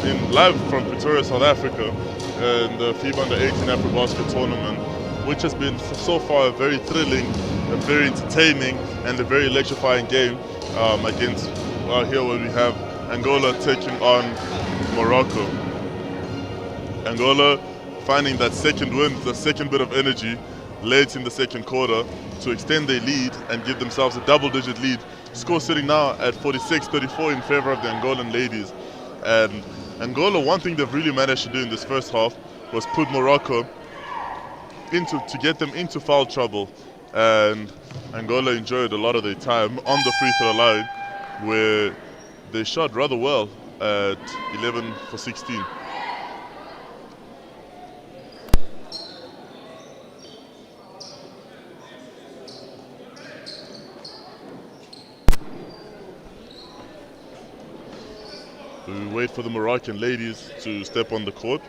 in live from Pretoria, South Africa, in the FIBA U18 AfroBasket tournament, which has been so far a very thrilling, a very entertaining, and a very electrifying game against here where we have Angola taking on Morocco. Angola finding that second win, the second bit of energy late in the second quarter to extend their lead and give themselves a double-digit lead. Score sitting now at 46-34 in favor of the Angolan ladies. And Angola, one thing they've really managed to do in this first half was put Morocco to get them into foul trouble. And Angola enjoyed a lot of their time on the free throw line, where they shot rather well at 11 for 16. We wait for the Moroccan ladies to step on the court.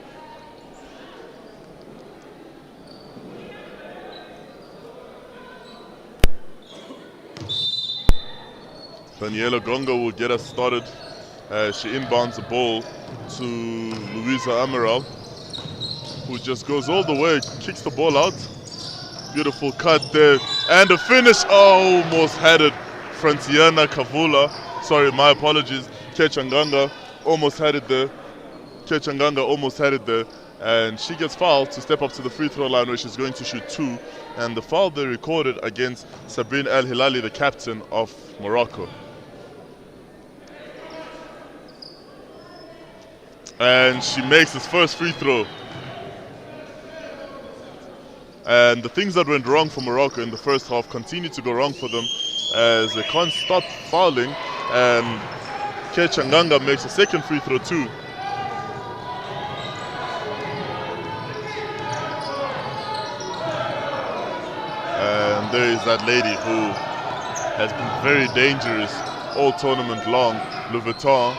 Daniela Gongo will get us started as she inbounds the ball to Luisa Amaral, who just goes all the way, kicks the ball out. Beautiful cut there, and a finish. Oh, almost had it. Franciana Kavula, sorry, my apologies. Kechanganga almost had it there. And she gets fouled to step up to the free throw line, where she's going to shoot 2. And the foul they recorded against Sabrine El Hilali, the captain of Morocco. And she makes his first free throw. And the things that went wrong for Morocco in the first half continue to go wrong for them, as they can't stop fouling. And Kechanganga makes a second free throw too. And there is that lady who has been very dangerous all tournament long, Le Vuitton.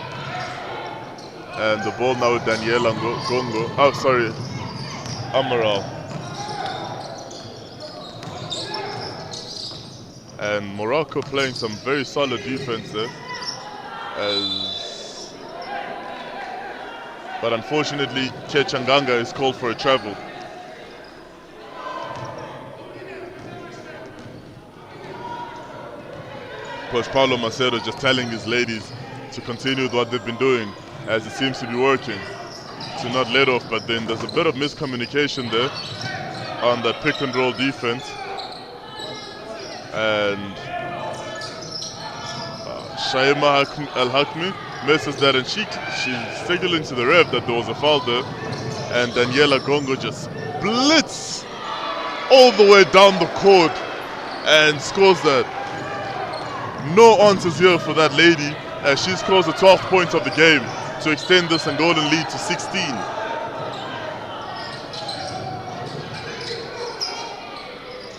And the ball now with Daniela Gongo. Oh, sorry, Amaral. And Morocco playing some very solid defense there. But unfortunately, Kechanganga is called for a travel. Coach Paulo Macedo just telling his ladies to continue with what they've been doing, as it seems to be working, to not let off. But then there's a bit of miscommunication there on that pick and roll defense. And Shaima Al-Hakmi misses that, and she's signaling to the ref that there was a foul there. And Daniela Gongo just blitz all the way down the court and scores that. No answers here for that lady, as she scores the 12th point of the game to extend this Angolan lead to 16.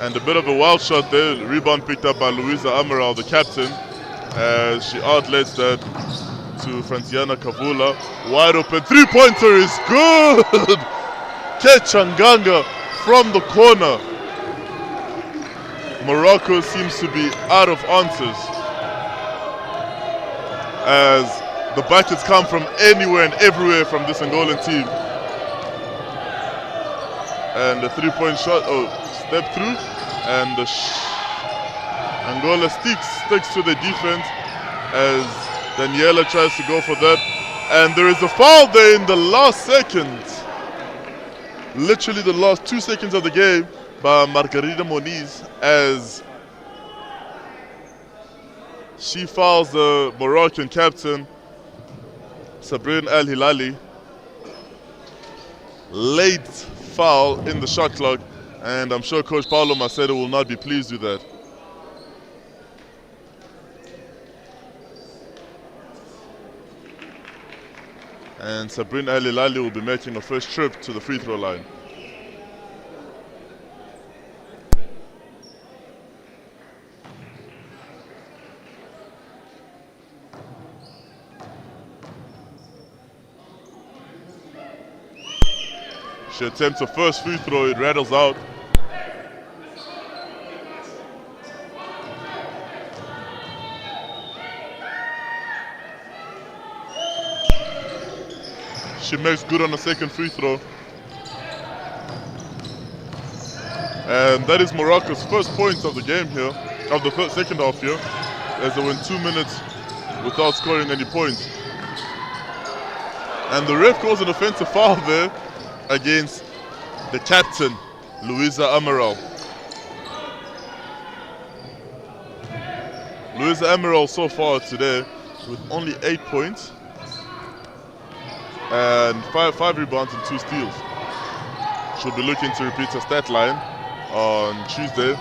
And a bit of a wild shot there, rebound picked up by Luisa Amaral, the captain, as she outlets that to Franciana Kavula. Wide open, three-pointer is good! Kechanganga from the corner. Morocco seems to be out of answers, as the buckets come from anywhere and everywhere from this Angolan team. And the three-point shot, step through, and the Angola sticks to the defense as Daniela tries to go for that. And there is a foul there in the last seconds, literally the last 2 seconds of the game, by Margarita Moniz, as she fouls the Moroccan captain, Sabrine El Hilali. Late foul in the shot clock, and I'm sure Coach Paulo Macedo will not be pleased with that. And Sabrine El Hilali will be making a first trip to the free throw line. She attempts a first free throw, it rattles out. She makes good on the second free throw. And that is Morocco's first points of the game here, of the second half here, as they went 2 minutes without scoring any points. And the ref calls an offensive foul there against the captain, Louisa Amaral. Louisa Amaral so far today with only 8 points and 5 rebounds and 2 steals. She'll be looking to repeat her stat line on Tuesday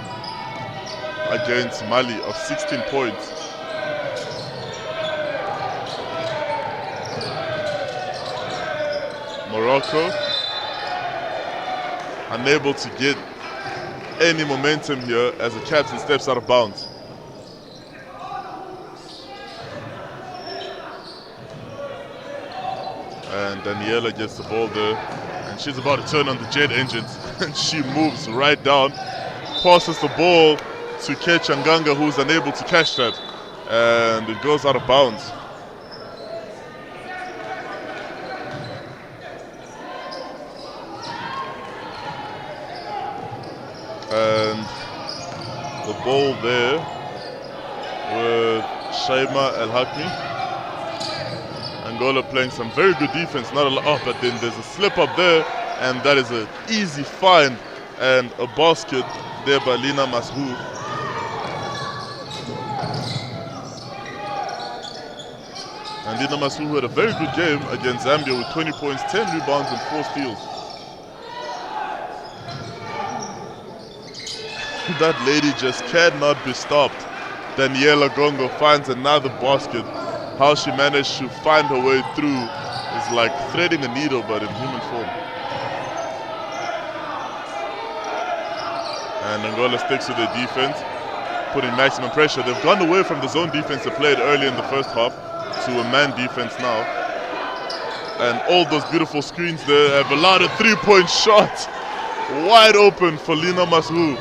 against Mali of 16 points. Morocco unable to get any momentum here as the captain steps out of bounds. And Daniela gets the ball there, and she's about to turn on the jet engines, and she moves right down, passes the ball to Kechanganga, who's unable to catch that, and it goes out of bounds. And the ball there with Shaima El Hakmi. Angola playing some very good defense, not a lot, oh, but then there's a slip up there, and that is an easy find and a basket there by Lina Masrou. And Lina Masrou had a very good game against Zambia with 20 points, 10 rebounds and 4 steals. That lady just cannot be stopped. Daniela Gongo finds another basket. How she managed to find her way through is like threading a needle, but in human form. And Angola sticks with their defense, putting maximum pressure. They've gone away from the zone defense they played early in the first half to a man defense now. And all those beautiful screens there have allowed a 3-point shot. Wide open for Lina Masrou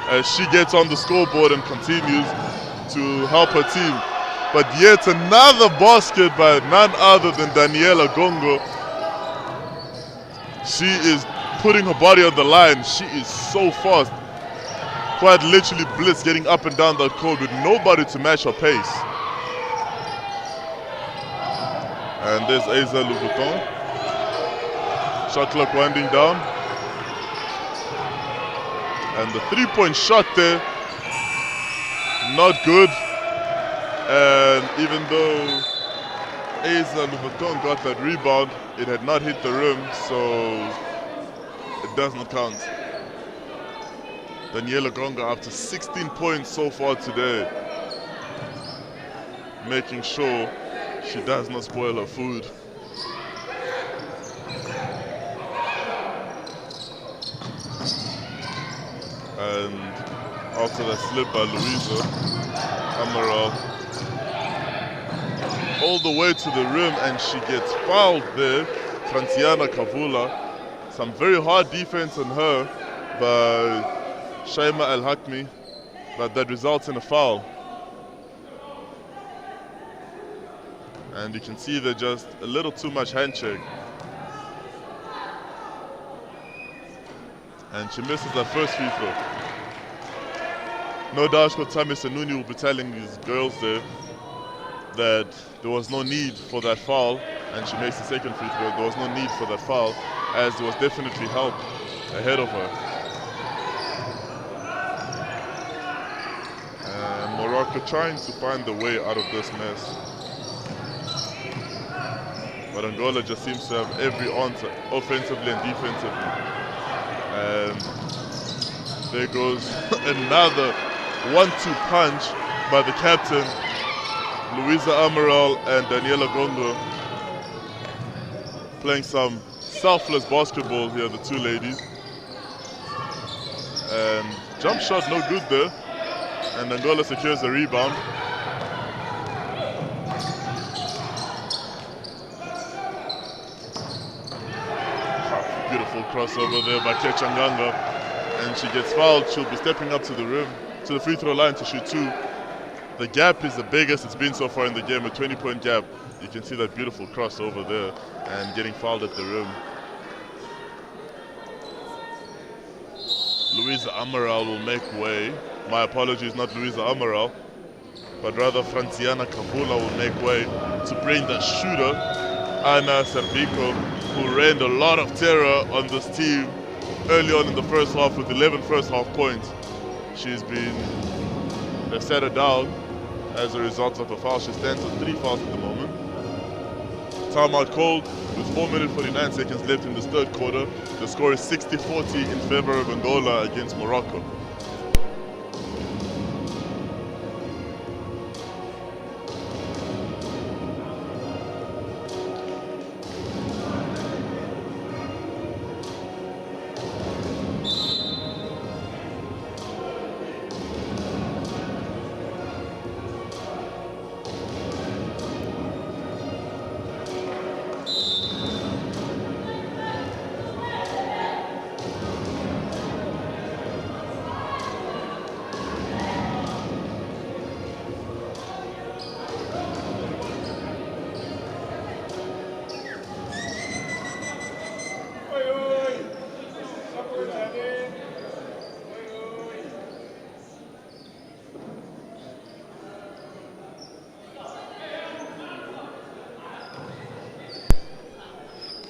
as she gets on the scoreboard and continues to help her team. But yet another basket by none other than Daniela Gongo. She is putting her body on the line. She is so fast. Quite literally blitz, getting up and down that court with nobody to match her pace. And there's Aiza Louboutin. Shot clock winding down. And the 3-point shot there, not good. And even though Aiza Louboutin got that rebound, it had not hit the rim, so it does not count. Daniela Gongo up to 16 points so far today, making sure she does not spoil her food. And after that slip by Louisa Amaral, all the way to the rim, and she gets fouled there. Franciana Kavula. Some very hard defense on her by Shaima El Hakmi, but that results in a foul. And you can see they're just a little too much handshake. And she misses that first free throw. No doubt Kotami Senuni will be telling these girls there that there was no need for that foul, and she makes the second free throw. There was no need for that foul, as there was definitely help ahead of her. And Morocco trying to find the way out of this mess. But Angola just seems to have every answer, offensively and defensively. And there goes another 1-2 punch by the captain, Louisa Amaral and Daniela Gongo, playing some selfless basketball here, the two ladies. And jump shot no good there, and Angola secures the rebound. Beautiful crossover there by Kechanganga, and she gets fouled. She'll be stepping up to the rim, to the free throw line to shoot 2. The gap is the biggest it's been so far in the game, a 20-point gap. You can see that beautiful cross over there and getting fouled at the rim. Luisa Amaral will make way. My apologies, not Luisa Amaral, but rather Franciana Cavula will make way to bring the shooter, Ana Cervico, who reigned a lot of terror on this team early on in the first half with 11 first half points. They've set her down as a result of a foul. She stands on 3 fouls at the moment. Timeout called with 4 minutes 49 seconds left in this third quarter. The score is 60-40 in favor of Angola against Morocco.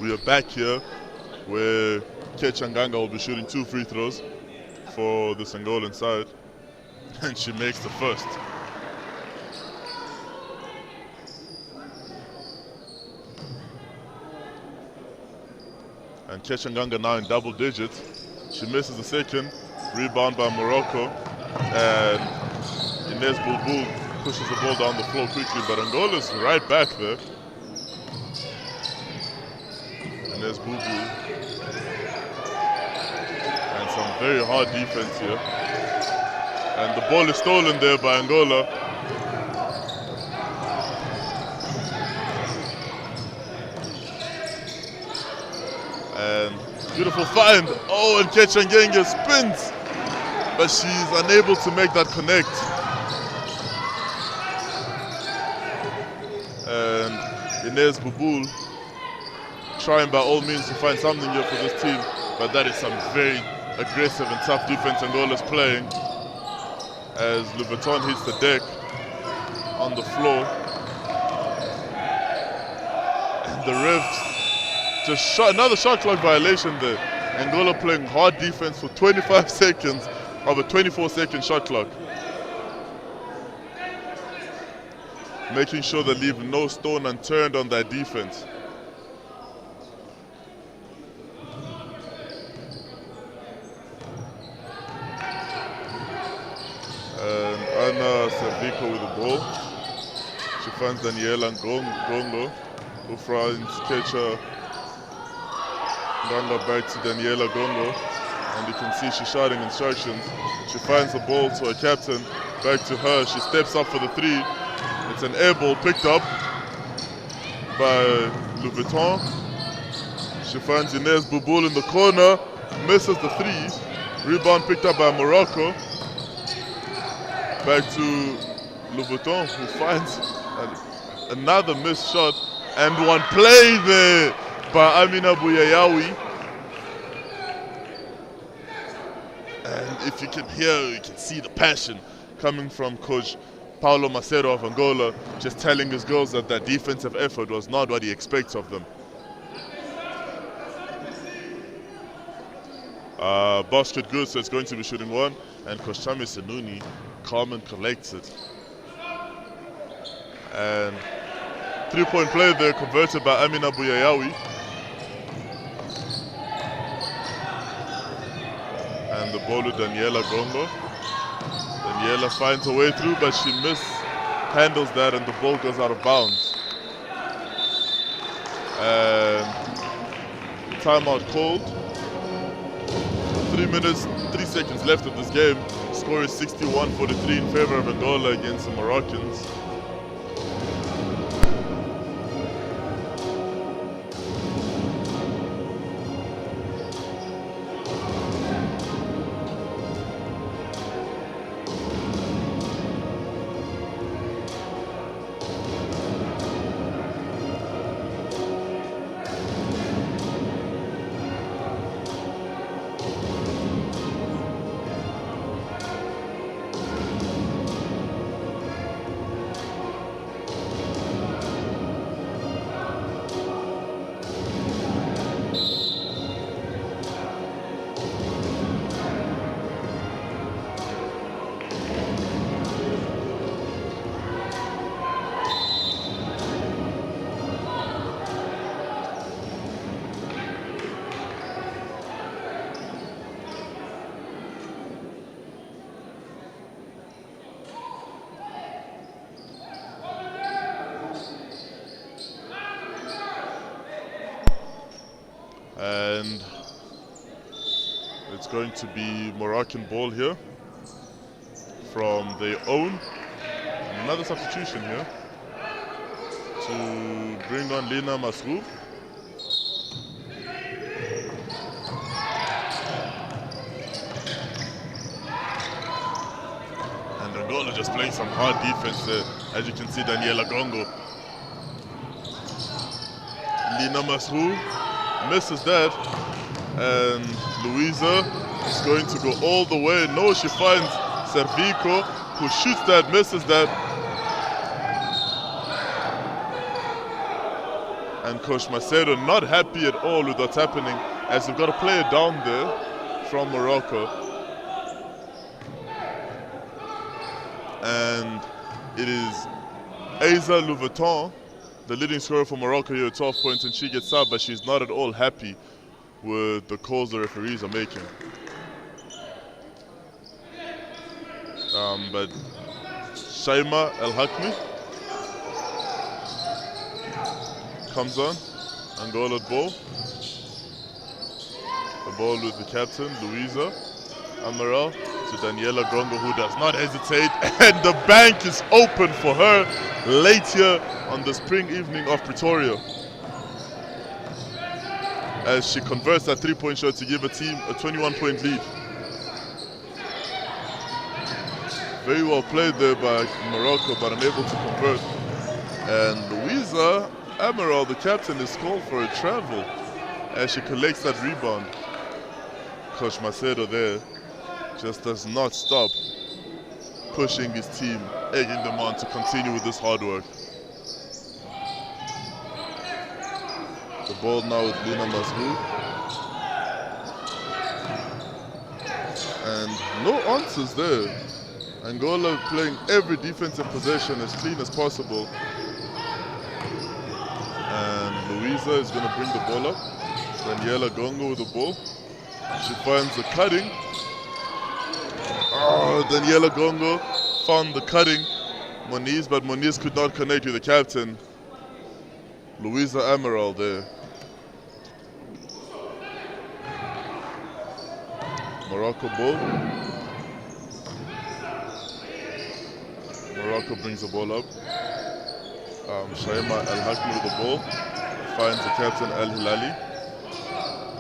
We are back here where Kechanganga will be shooting 2 free throws for this Angolan side, and she makes the first. And Kechanganga now in double digits. She misses the second, rebound by Morocco, and Inez Bulbul pushes the ball down the floor quickly, but Angola's right back there. There's Boo Boo. And some very hard defense here. And the ball is stolen there by Angola. And beautiful find. Oh, and Kechangenge spins. But she's unable to make that connect. And Inez Bubul trying by all means to find something here for this team, but that is some very aggressive and tough defense Angola's playing as Louboutin hits the deck on the floor. And the refs just shot another shot clock violation there. Angola playing hard defense for 25 seconds of a 24-second shot clock, making sure they leave no stone unturned on that defense. Ana Cervico with the ball. She finds Daniela Gongo, who finds Kecha Nganga back to Daniela Gongo, and you can see she's shouting instructions. She finds the ball to her captain, back to her. She steps up for the 3. It's an air ball picked up by Louboutin. She finds Inez Bubul in the corner, misses the 3. Rebound picked up by Morocco. Back to Louboutin, who finds another missed shot, and one play there by Amina Bouyayawi. And if you can hear, you can see the passion coming from Coach Paulo Macedo of Angola, just telling his girls that their defensive effort was not what he expects of them. Basket good, so it's going to be shooting 1, and Koshami Senuni calm and collects it. And 3-point play there converted by Amina Bouyayawi. And the ball with Daniela Gongo. Daniela finds her way through, but she mishandles that and the ball goes out of bounds. And timeout called. 3 minutes, 3 seconds left of this game. Score is 61-43 in favor of Angola against the Moroccans. And it's going to be Moroccan ball here from their own. Another substitution here to bring on Lina Masroub. And Angola just playing some hard defense there. As you can see, Daniela Gongo. Lina Masroub misses that. And Louisa is going to go all the way. No, she finds Servico, who shoots that, misses that. And Coach Macedo not happy at all with what's happening, as they've got a player down there from Morocco. And it is Aiza Louveton, the leading scorer for Morocco here at 12 points, and she gets out, but she's not at all happy with the calls the referees are making. But Shaima El Hakmi comes on. Angola ball. The ball with the captain, Louisa Amaral, to Daniela Gongo, who does not hesitate. And the bank is open for her late here on the spring evening of Pretoria, as she converts that three-point shot to give a team a 21-point lead. Very well played there by Morocco, but unable to convert. And Louisa Amaral, the captain, is called for a travel as she collects that rebound. Coach Macedo there just does not stop pushing his team, egging them on to continue with this hard work. The ball now with Lina Masroub. And no answers there. Angola playing every defensive possession as clean as possible. And Louisa is going to bring the ball up. Daniela Gongo with the ball. She finds the cutting. Oh, Daniela Gongo found the cutting Moniz, but Moniz could not connect with the captain. Louisa Amaral there. Morocco ball. Morocco brings the ball up. Shaima El Hakmi with the ball. Finds the captain El Hilali.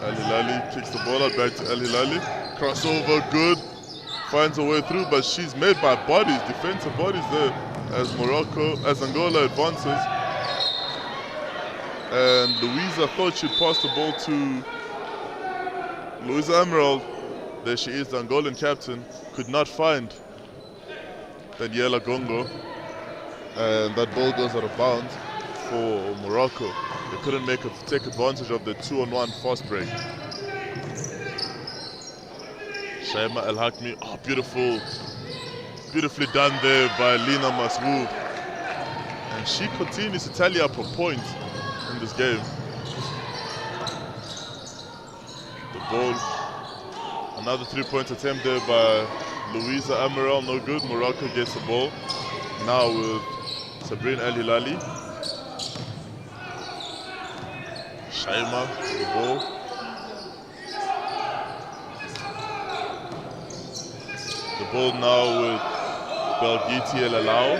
El Hilali kicks the ball out back to El Hilali. Crossover, good. Finds a way through, but she's made by bodies, defensive bodies there, as Angola advances. And Louisa thought she'd pass the ball to Louisa Amaral. There she is, the Angolan captain. Could not find Daniela Gongo. And that ball goes out of bounds for Morocco. They couldn't take advantage of the 2-on-1 fast break. Shaima El Hakmi, oh, beautifully done there by Lina Masroub. And she continues to tally up her points in this game. The ball, another 3-point attempt there by Louisa Amaral, no good. Morocco gets the ball. Now with Sabrine El Hilali. Shaima with the ball. The ball now with Belgiti El Alao.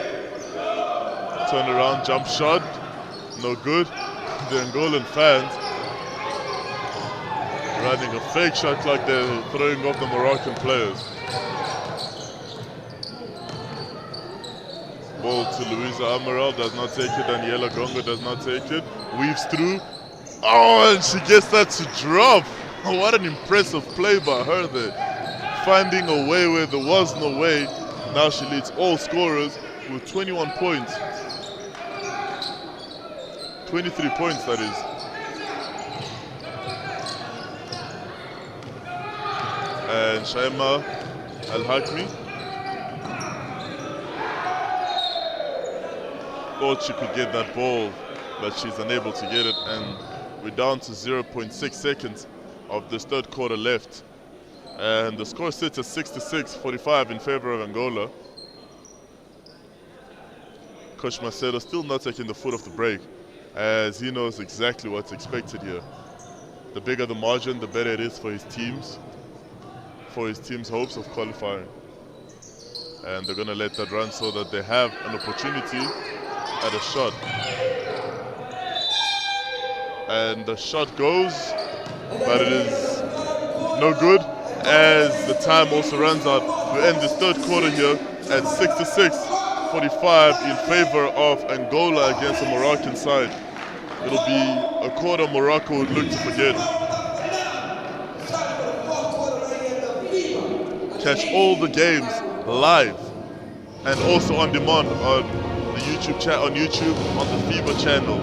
Turn around, jump shot, no good. The Angolan fans running a fake shot like they're throwing off the Moroccan players. Ball to Louisa Amaral, does not take it. Daniela Gongo does not take it. Weaves through. Oh, and she gets that to drop. What an impressive play by her there. Finding a way where there was no way. Now she leads all scorers with 21 points. 23 points, that is. And Shaima El Hakmi thought she could get that ball, but she's unable to get it. And we're down to 0.6 seconds of this third quarter left. And the score sits at 66-45 in favor of Angola. Coach Macedo still not taking the foot off the brake, as he knows exactly what's expected here. the bigger the margin, the better it is for his team's hopes of qualifying. And they're going to let that run so that they have an opportunity at a shot. And the shot goes, but it is no good as the time also runs out. We end this third quarter here at 66-45 in favor of Angola against the Moroccan side. It'll be a quarter Morocco would look to forget. Catch all the games live and also on demand on the YouTube chat on YouTube on the FIBA channel.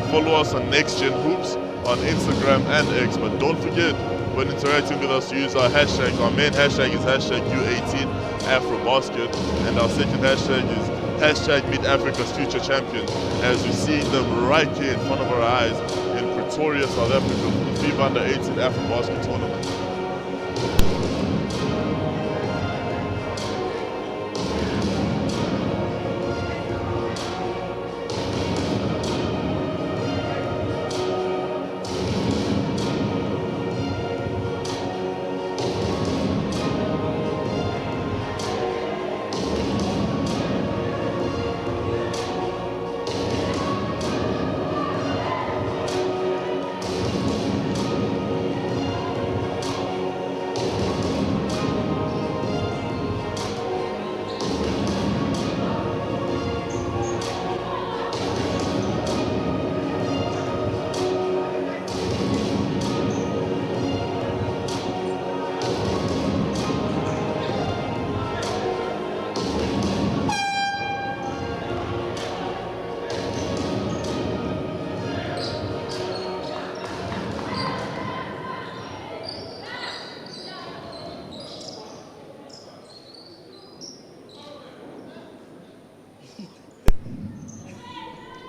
Follow us on Next Gen Hoops on Instagram and X, but don't forget when interacting with us to use our hashtag. Our main hashtag is hashtag U18 AfroBasket, and our second hashtag is hashtag Meet Africa's Future Champions, as we're seeing them right here in front of our eyes in Pretoria, South Africa for the FIBA U18 AfroBasket tournament.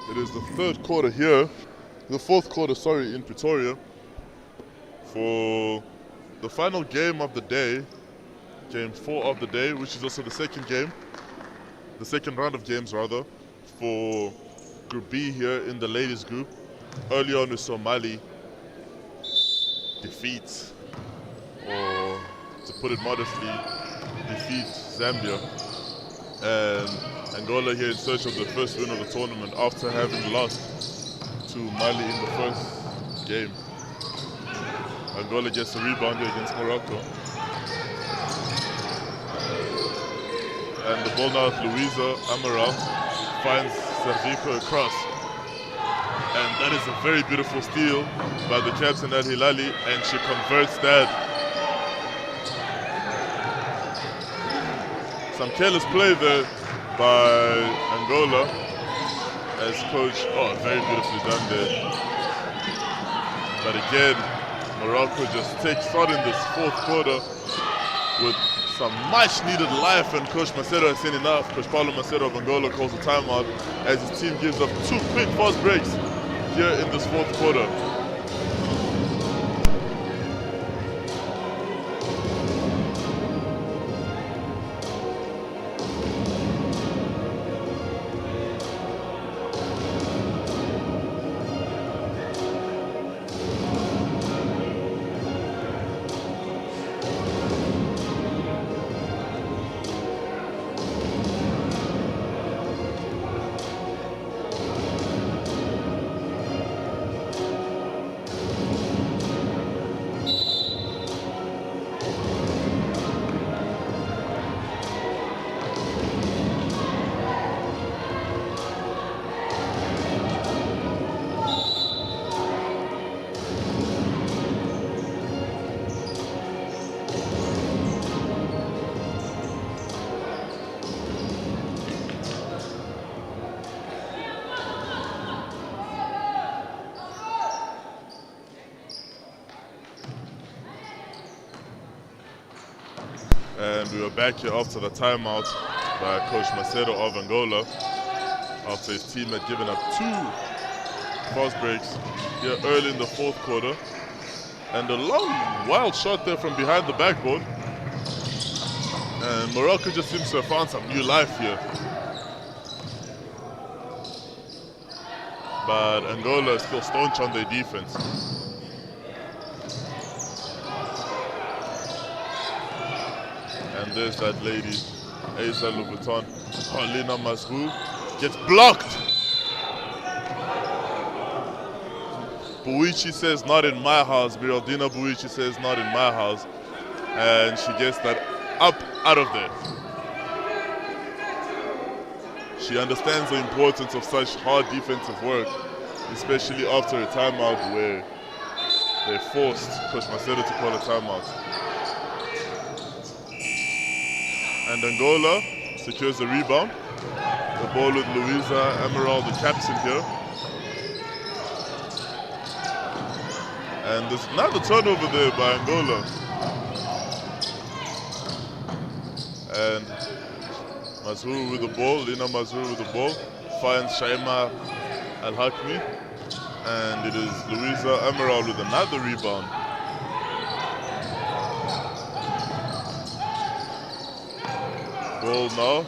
It is the third quarter here, the fourth quarter, sorry, in Pretoria for the final game of the day, game 4 of the day, which is also the second round of games rather, for Group B here in the ladies group. Early on we saw Mali defeat, or to put it modestly, defeat Zambia. And Angola here in search of the first win of the tournament after having lost to Mali in the first game. Angola gets a rebound here against Morocco. And the ball now with Luisa Amaral finds Servico across. And that is a very beautiful steal by the captain Al Hilali, and she converts that. Some careless play there by Angola as coach, very beautifully done there. But again, Morocco just takes start in this fourth quarter with some much needed life, and Coach Macedo has seen enough. Coach Paulo Macedo of Angola calls a timeout as his team gives up 2 quick fast breaks here in this fourth quarter. And we were back here after the timeout by Coach Macedo of Angola after his team had given up 2 fast breaks here early in the fourth quarter. And a long, wild shot there from behind the backboard. And Morocco just seems to have found some new life here. But Angola is still staunch on their defense. And there's that lady, Asa Louboutin. Lina Mazrou gets blocked. Buichi says, not in my house. Biraldina Buichi says, not in my house. And she gets that up out of there. She understands the importance of such hard defensive work, especially after a timeout where they forced Coach Macedo to call a timeout. And Angola secures the rebound. The ball with Luisa Emerald, the captain here. And there's another turnover there by Angola. And Mazrou with the ball, Lina Mazrou with the ball, finds Shaima Al-Hakmi. And it is Luisa Emerald with another rebound. Ball now.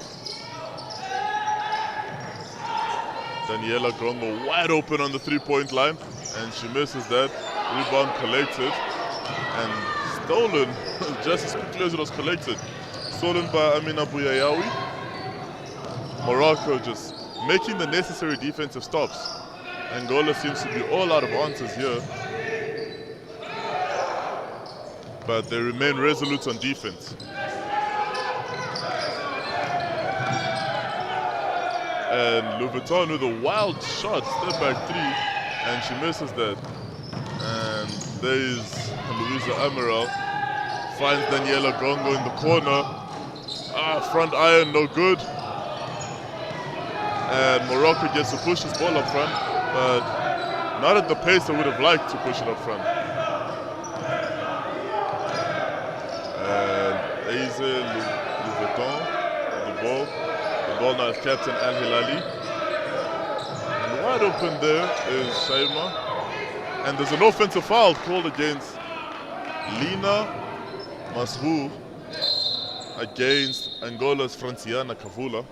Daniela Grongo wide open on the three-point line, and she misses that. Rebound collected and stolen just as quickly as it was collected. Stolen by Amina Bouyayawi. Morocco just making the necessary defensive stops. Angola seems to be all out of answers here, but they remain resolute on defense. And Louboutin with a wild shot, step back three, and she misses that. And there is Luisa Emerald, finds Daniela Grongo in the corner. Front iron, no good. And Morocco gets to push this ball up front, but not at the pace I would have liked to push it up front. And Aze Louboutin with the ball. The ball now is captain Al Hilali. And wide open there is Shaima. And there's an offensive foul called against Lina Mazrou against Angola's Franciana Cavula.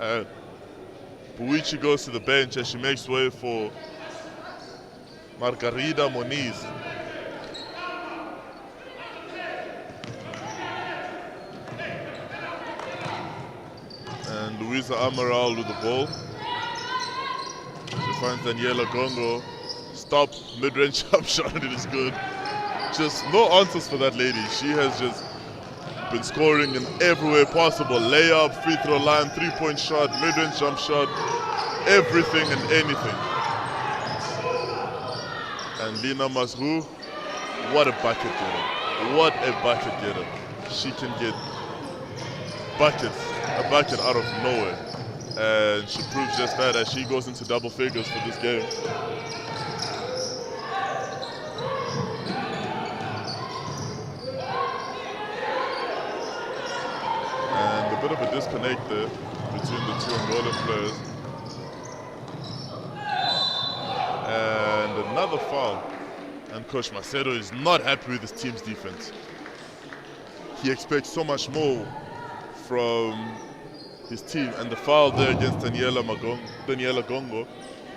And Buichi goes to the bench as she makes way for Margarida Moniz. And Luisa Amaral with the ball. She finds Daniela Grongo. Stop, mid-range jump shot, it is good. Just no answers for that lady. She has just been scoring in every way possible. Layup, free throw line, three-point shot, mid-range jump shot, everything and anything. And Lina Mazrou, what a bucket getter. What a bucket getter. She can get a bucket out of nowhere. And she proves just that as she goes into double figures for this game. And a bit of a disconnect there between the two Angolan players. And another foul. And Coach Macedo is not happy with his team's defense. He expects so much more from his team, and the foul there against Daniela Grongo,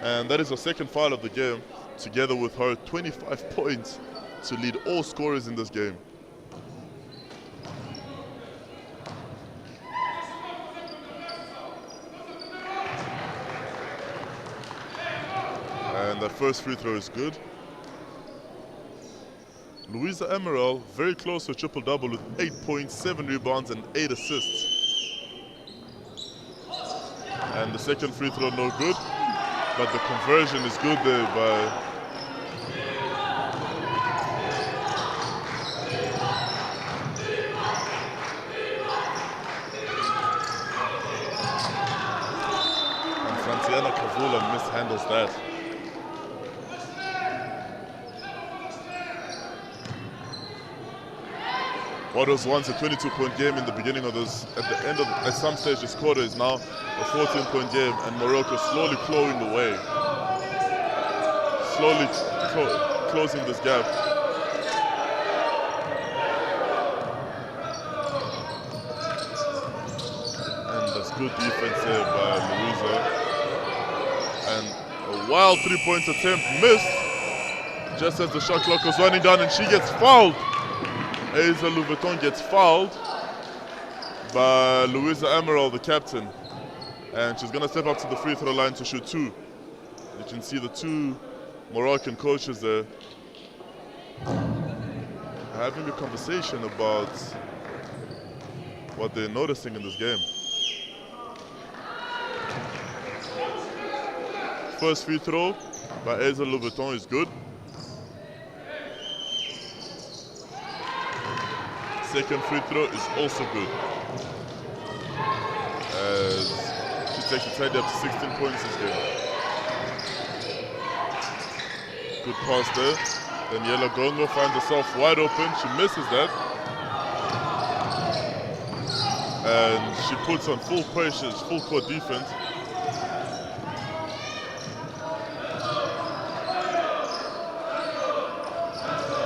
and that is her second foul of the game, together with her 25 points to lead all scorers in this game. And that first free throw is good. Luisa Emerald very close to a triple-double with 8 points, 7 rebounds, and 8 assists. And the second free throw no good, but the conversion is good there by and Franciana Cavula mishandles that. What was once a 22-point game in the beginning of this, at some stage this quarter, is now a 14-point game, and Morocco slowly clawing away, slowly closing this gap. And that's good defense there by Luisa. And a wild three-point attempt missed just as the shot clock was running down, and she gets fouled. Asa Louveton gets fouled by Louisa Amaral, the captain. And she's going to step up to the free throw line to shoot 2. You can see the 2 Moroccan coaches there having a conversation about what they're noticing in this game. First free throw by Asa Louveton is good. Second free throw is also good. As she takes the tidy up to 16 points this game. Good pass there. Daniela Gongo finds herself wide open. She misses that. And she puts on full pressure, full court defense.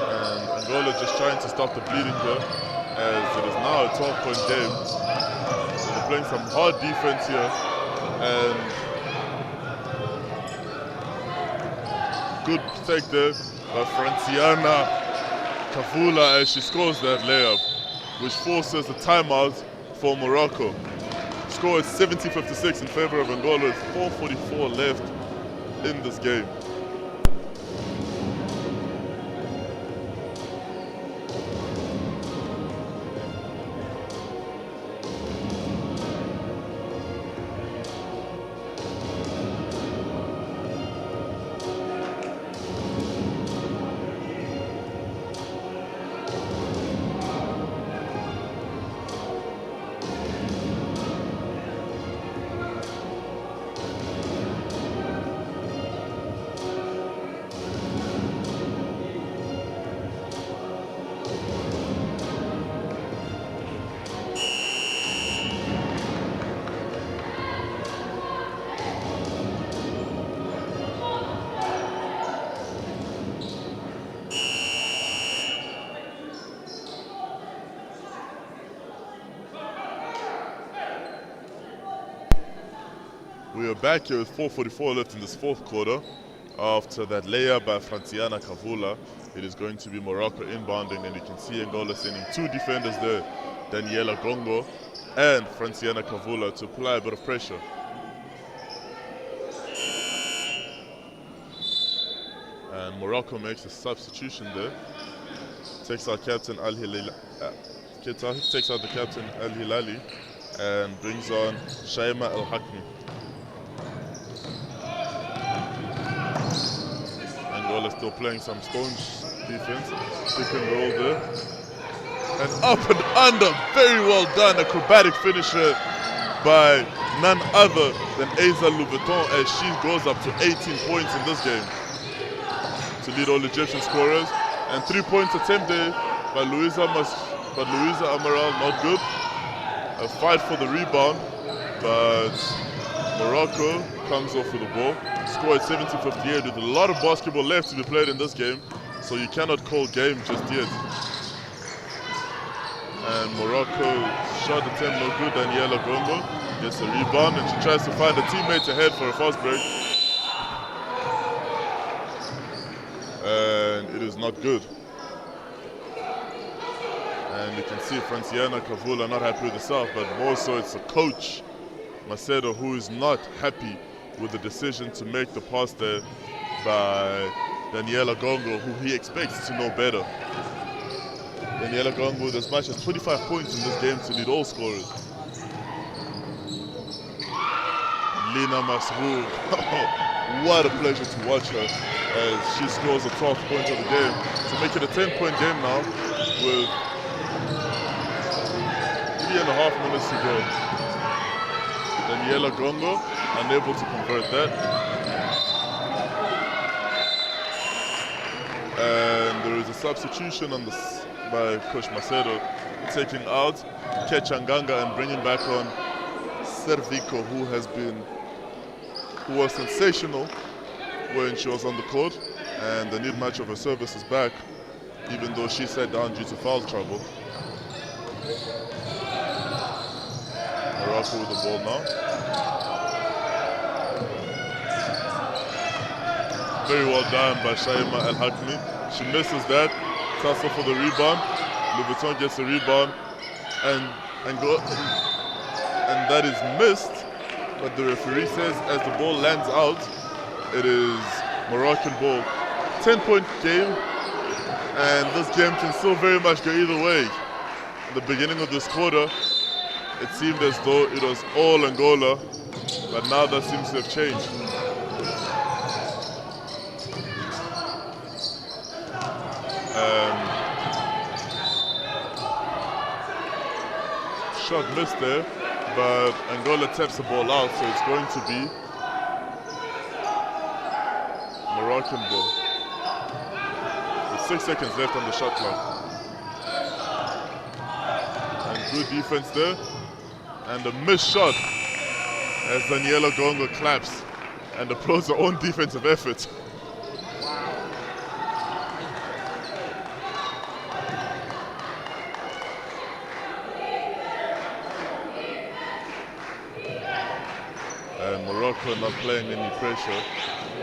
And Angola just trying to stop the bleeding here, as it is now a 12-point game. So they're playing some hard defense here. And good take there by Franciana Kavula as she scores that layup, which forces a timeout for Morocco. Score is 70-56 in favor of Angola with 4:44 left in this game. We are back here with 4:44 left in this fourth quarter. After that layup by Franciana Kavula, it is going to be Morocco inbounding, and you can see Angola sending 2 defenders there, Daniela Gongo and Franciana Kavula, to apply a bit of pressure. And Morocco makes a substitution there. Takes out captain Al Hilali, takes out the captain Al Hilali, and brings on Shaima Al Hakmi. Angola still playing some sponge defense. Pick and roll there. And up and under, very well done. Acrobatic finisher by none other than Asa Louveton, as she goes up to 18 points in this game to lead all Egyptian scorers. And 3-point attempt there by Louisa Amaral, not good. A fight for the rebound, but Morocco comes off with the ball. Score at 70-58 with a lot of basketball left to be played in this game, so you cannot call game just yet. And Morocco shot attempt no good. Daniela Gongo gets a rebound and she tries to find a teammate ahead for a fast break. And it is not good. And you can see Franciana Kavula not happy with herself, but more so it's the coach, Macedo, who is not happy with the decision to make the pass there by Daniela Gongo, who he expects to know better. Daniela Gongo with as much as 25 points in this game to lead all scorers. Lina Masrour, what a pleasure to watch her as she scores the 12th point of the game to make it a 10-point game now with 3.5 minutes to go. Daniela Gongo unable to convert that. And there is a substitution on this by Coach Macedo, taking out Kechanganga and bringing back on Servico, who was sensational when she was on the court, and they need much of her services back, even though she sat down due to foul trouble. Morocco with the ball now. Very well done by Shaima Al Hakmi. She misses that. Tussle for the rebound. Louis Vuitton gets the rebound, and that is missed. But the referee says as the ball lands out, it is Moroccan ball. 10-point game, and this game can still very much go either way. At the beginning of this quarter, it seemed as though it was all Angola, but now that seems to have changed. Shot missed there, but Angola taps the ball out, so it's going to be Moroccan ball. With 6 seconds left on the shot clock. And good defense there. And a missed shot as Daniela Gongo claps and applauds her own defensive effort. And Morocco not playing any pressure.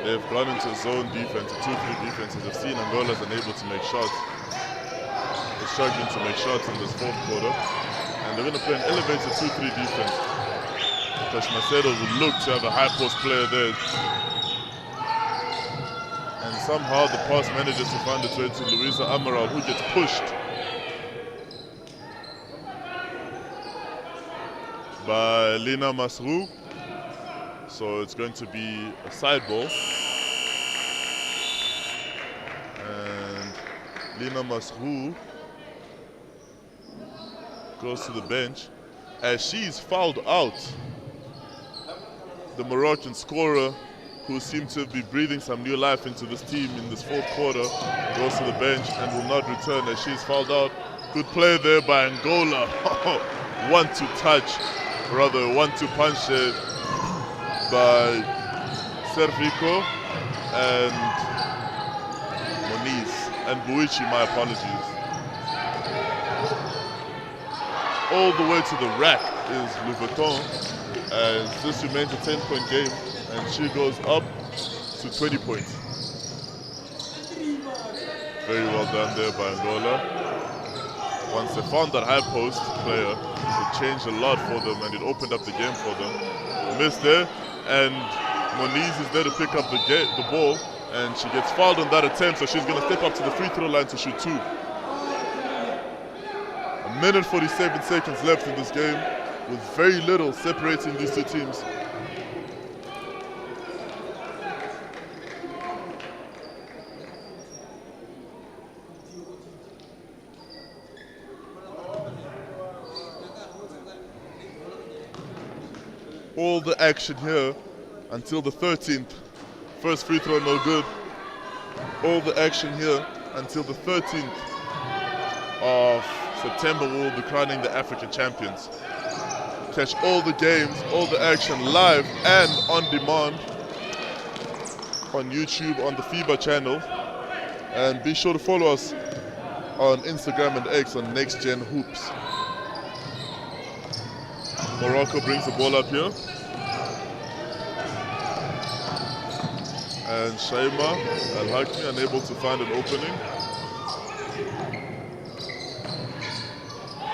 They've gone into zone defense, 2-3 defenses. They've seen Angola's unable to make shots. They're struggling to make shots in this fourth quarter. And they're going to play an elevated 2-3 defense. Because Macedo would look to have a high post player there. And somehow the pass manages to find its way to Louisa Amaral, who gets pushed by Lina Masrou. So it's going to be a side ball. And Lina Masrou goes to the bench as she's fouled out. The Moroccan scorer, who seemed to be breathing some new life into this team in this fourth quarter, goes to the bench and will not return as she's fouled out. Good play there by Angola. 1-2 touch, rather 1-2 punch there by Servico and Moniz and Buichi, my apologies. All the way to the rack is Louis Vuitton, as this remains a 10-point game, and she goes up to 20 points. Very well done there by Angola. Once they found that high post player, it changed a lot for them and it opened up the game for them. Missed there, and Moniz is there to pick up the ball, and she gets fouled on that attempt, so she's going to step up to the free throw line to shoot 2. 1 minute 47 seconds left in this game, with very little separating these two teams. All the action here until the 13th. First free throw, no good. All the action here until the 13th of September. We'll be crowning the African champions. Catch all the games, all the action live and on demand on YouTube on the FIBA channel. And be sure to follow us on Instagram and X on Next Gen Hoops. Morocco brings the ball up here. And Shaima Al-Hakmi unable to find an opening.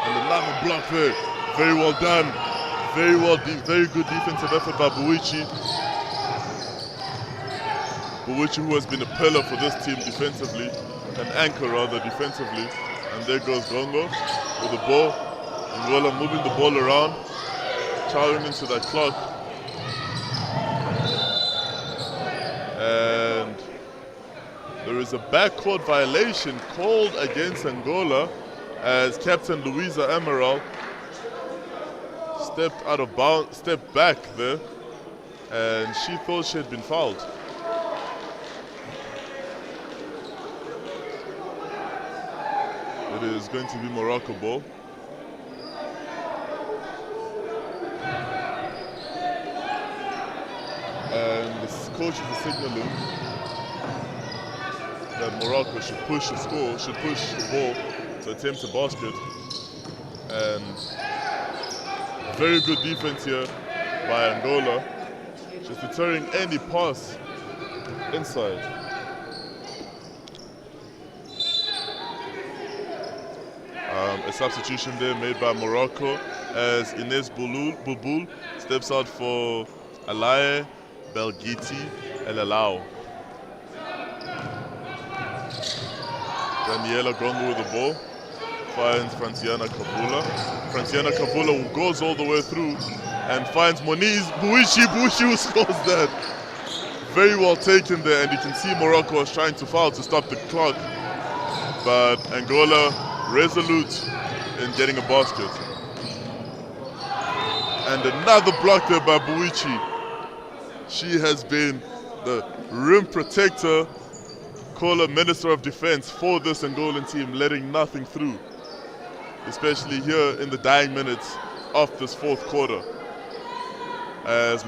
And another block there. Very well done. Very good defensive effort by Buichi. Buichi, who has been a pillar for this team defensively, an anchor rather defensively. And there goes Gongo with the ball. Angola moving the ball around, chowing into that clock. And there is a backcourt violation called against Angola as Captain Louisa Amaral stepped out of bounds, stepped back there, and she thought she had been fouled. It is going to be Morocco ball. And the coach is signaling that Morocco should push the score, should push the ball to attempt a basket. And very good defense here by Angola, just deterring any pass inside. A substitution there made by Morocco as Ines Bulbul steps out for Alaye Belgiti Elalau. Daniela Gongo with the ball. Finds Franciana Kavula. Franciana Kavula goes all the way through and finds Moniz Buishi who scores that. Very well taken there, and you can see Morocco was trying to foul to stop the clock. But Angola resolute in getting a basket. And another block there by Buishi. She has been the rim protector, call her Minister of Defense for this Angolan team, letting nothing through, especially here in the dying minutes of this fourth quarter. As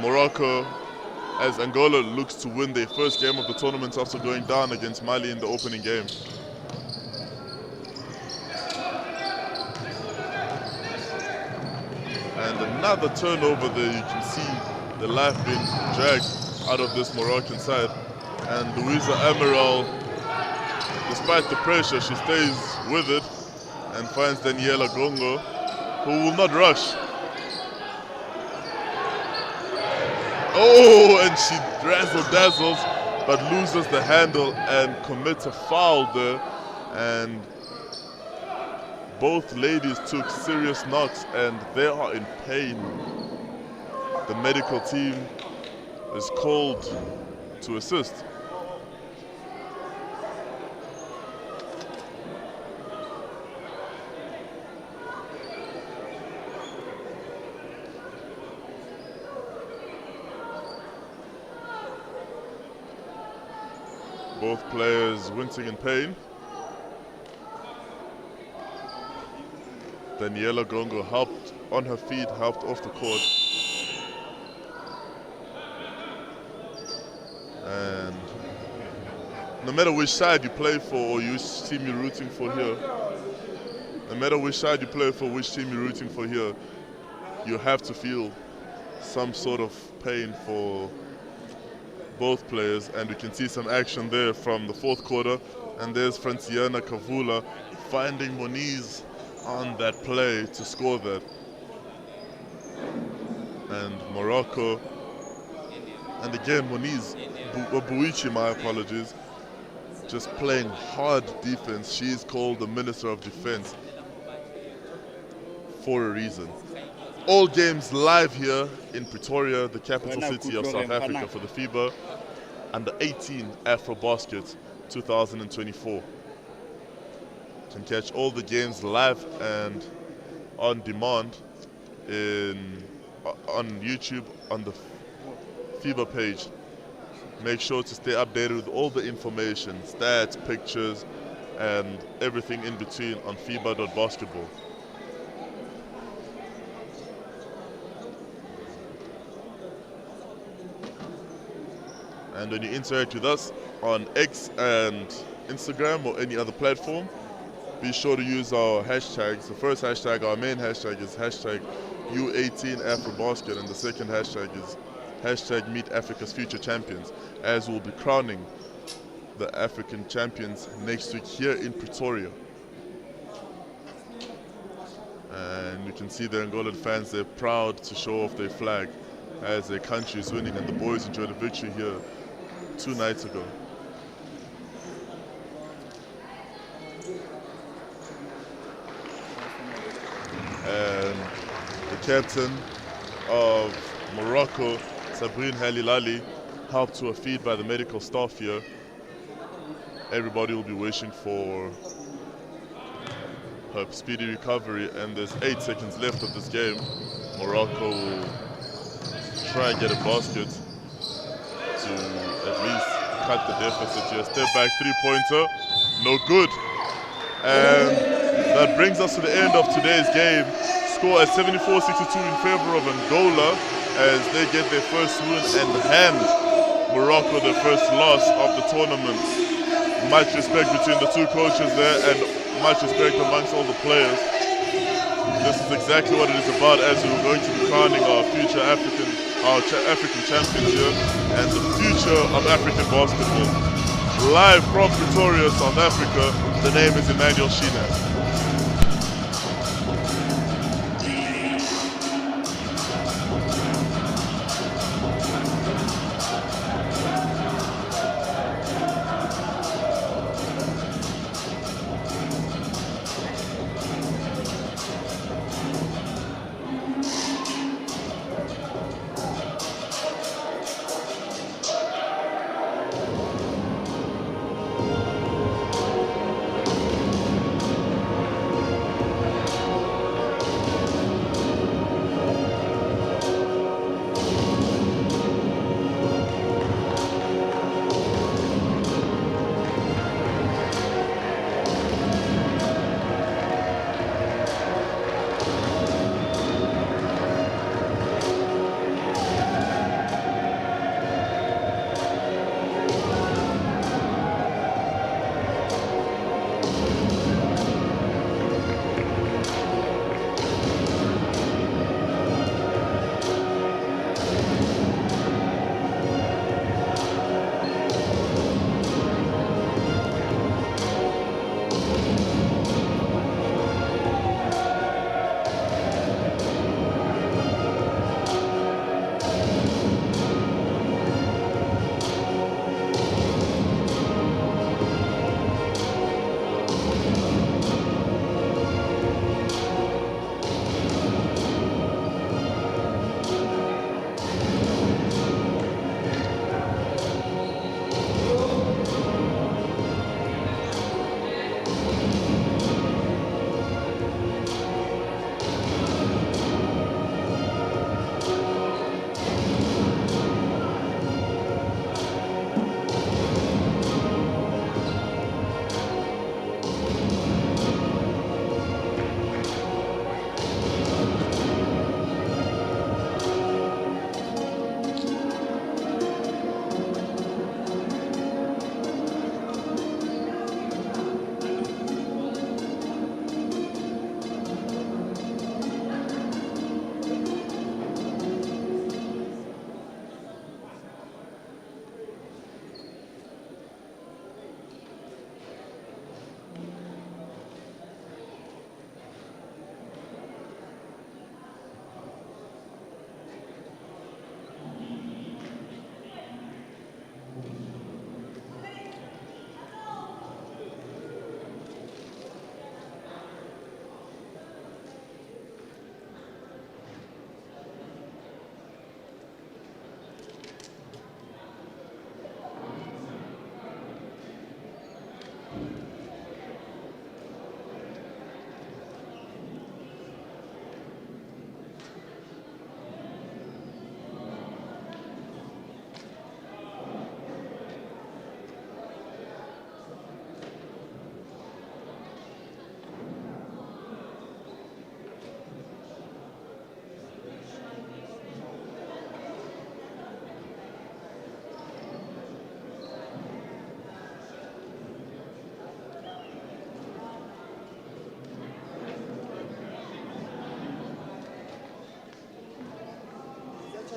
Angola looks to win their first game of the tournament after going down against Mali in the opening game. And another turnover there, you can see the life being dragged out of this Moroccan side. And Louisa Amaral, despite the pressure, she stays with it and finds Daniela Gongo, who will not rush. Oh, and she razzle-dazzles, but loses the handle and commits a foul there. And both ladies took serious knocks and they are in pain. The medical team is called to assist. Both players wincing in pain. Daniela Gongo helped on her feet, helped off the court. And no matter which side you play for or which team you're rooting for here, no matter which side you play for, which team you're rooting for here, you have to feel some sort of pain for both players. And we can see some action there from the fourth quarter. And there's Franciana Kavula finding Moniz on that play to score that. And Morocco, and again Moniz, Buishi, my apologies, just playing hard defense. She is called the Minister of Defense for a reason. All games live here in Pretoria, the capital city of South Africa, for the FIBA U18 AfroBasket 2024. Can catch all the games live and on demand on YouTube on the FIBA page. Make sure to stay updated with all the information, stats, pictures, and everything in between on FIBA.basketball. And when you interact with us on X and Instagram or any other platform, be sure to use our hashtags. The first hashtag, our main hashtag, is hashtag U18 AfroBasket, and the second hashtag is hashtag Meet Africa's Future Champions, as we'll be crowning the African champions next week here in Pretoria. And you can see the Angolan fans, they're proud to show off their flag as their country is winning, and the boys enjoyed a victory here 2 nights ago. And the captain of Morocco, Sabrine Halilali, helped to a feed by the medical staff here. Everybody will be wishing for her speedy recovery, and there's 8 seconds left of this game. Morocco will try and get a basket to at least cut the deficit here. Step back 3-pointer, no good. And that brings us to the end of today's game. Score at 74-62 in favor of Angola as they get their first win and hand Morocco their first loss of the tournament. Much respect between the two coaches there, and much respect amongst all the players. This is exactly what it is about, as we're going to be crowning our future African champions here and the future of African basketball. Live from Pretoria, South Africa, the name is Emmanuel Shinas.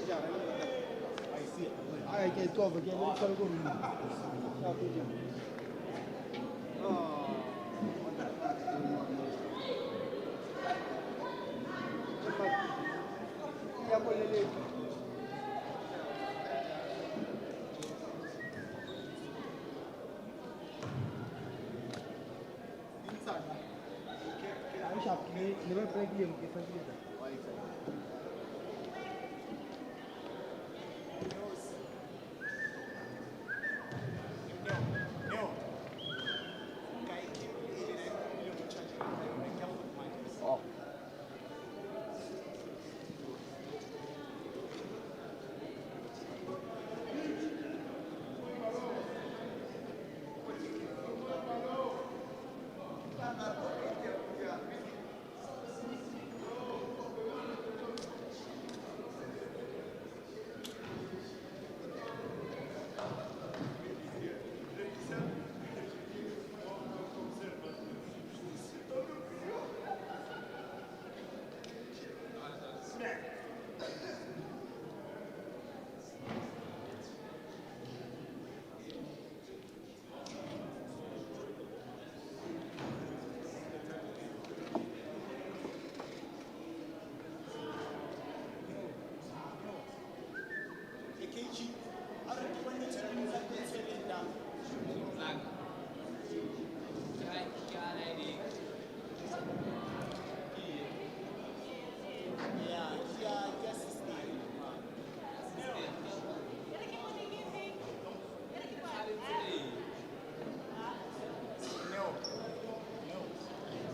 see it. I get go over again. Let's go. Inside. I shall play. Never play game.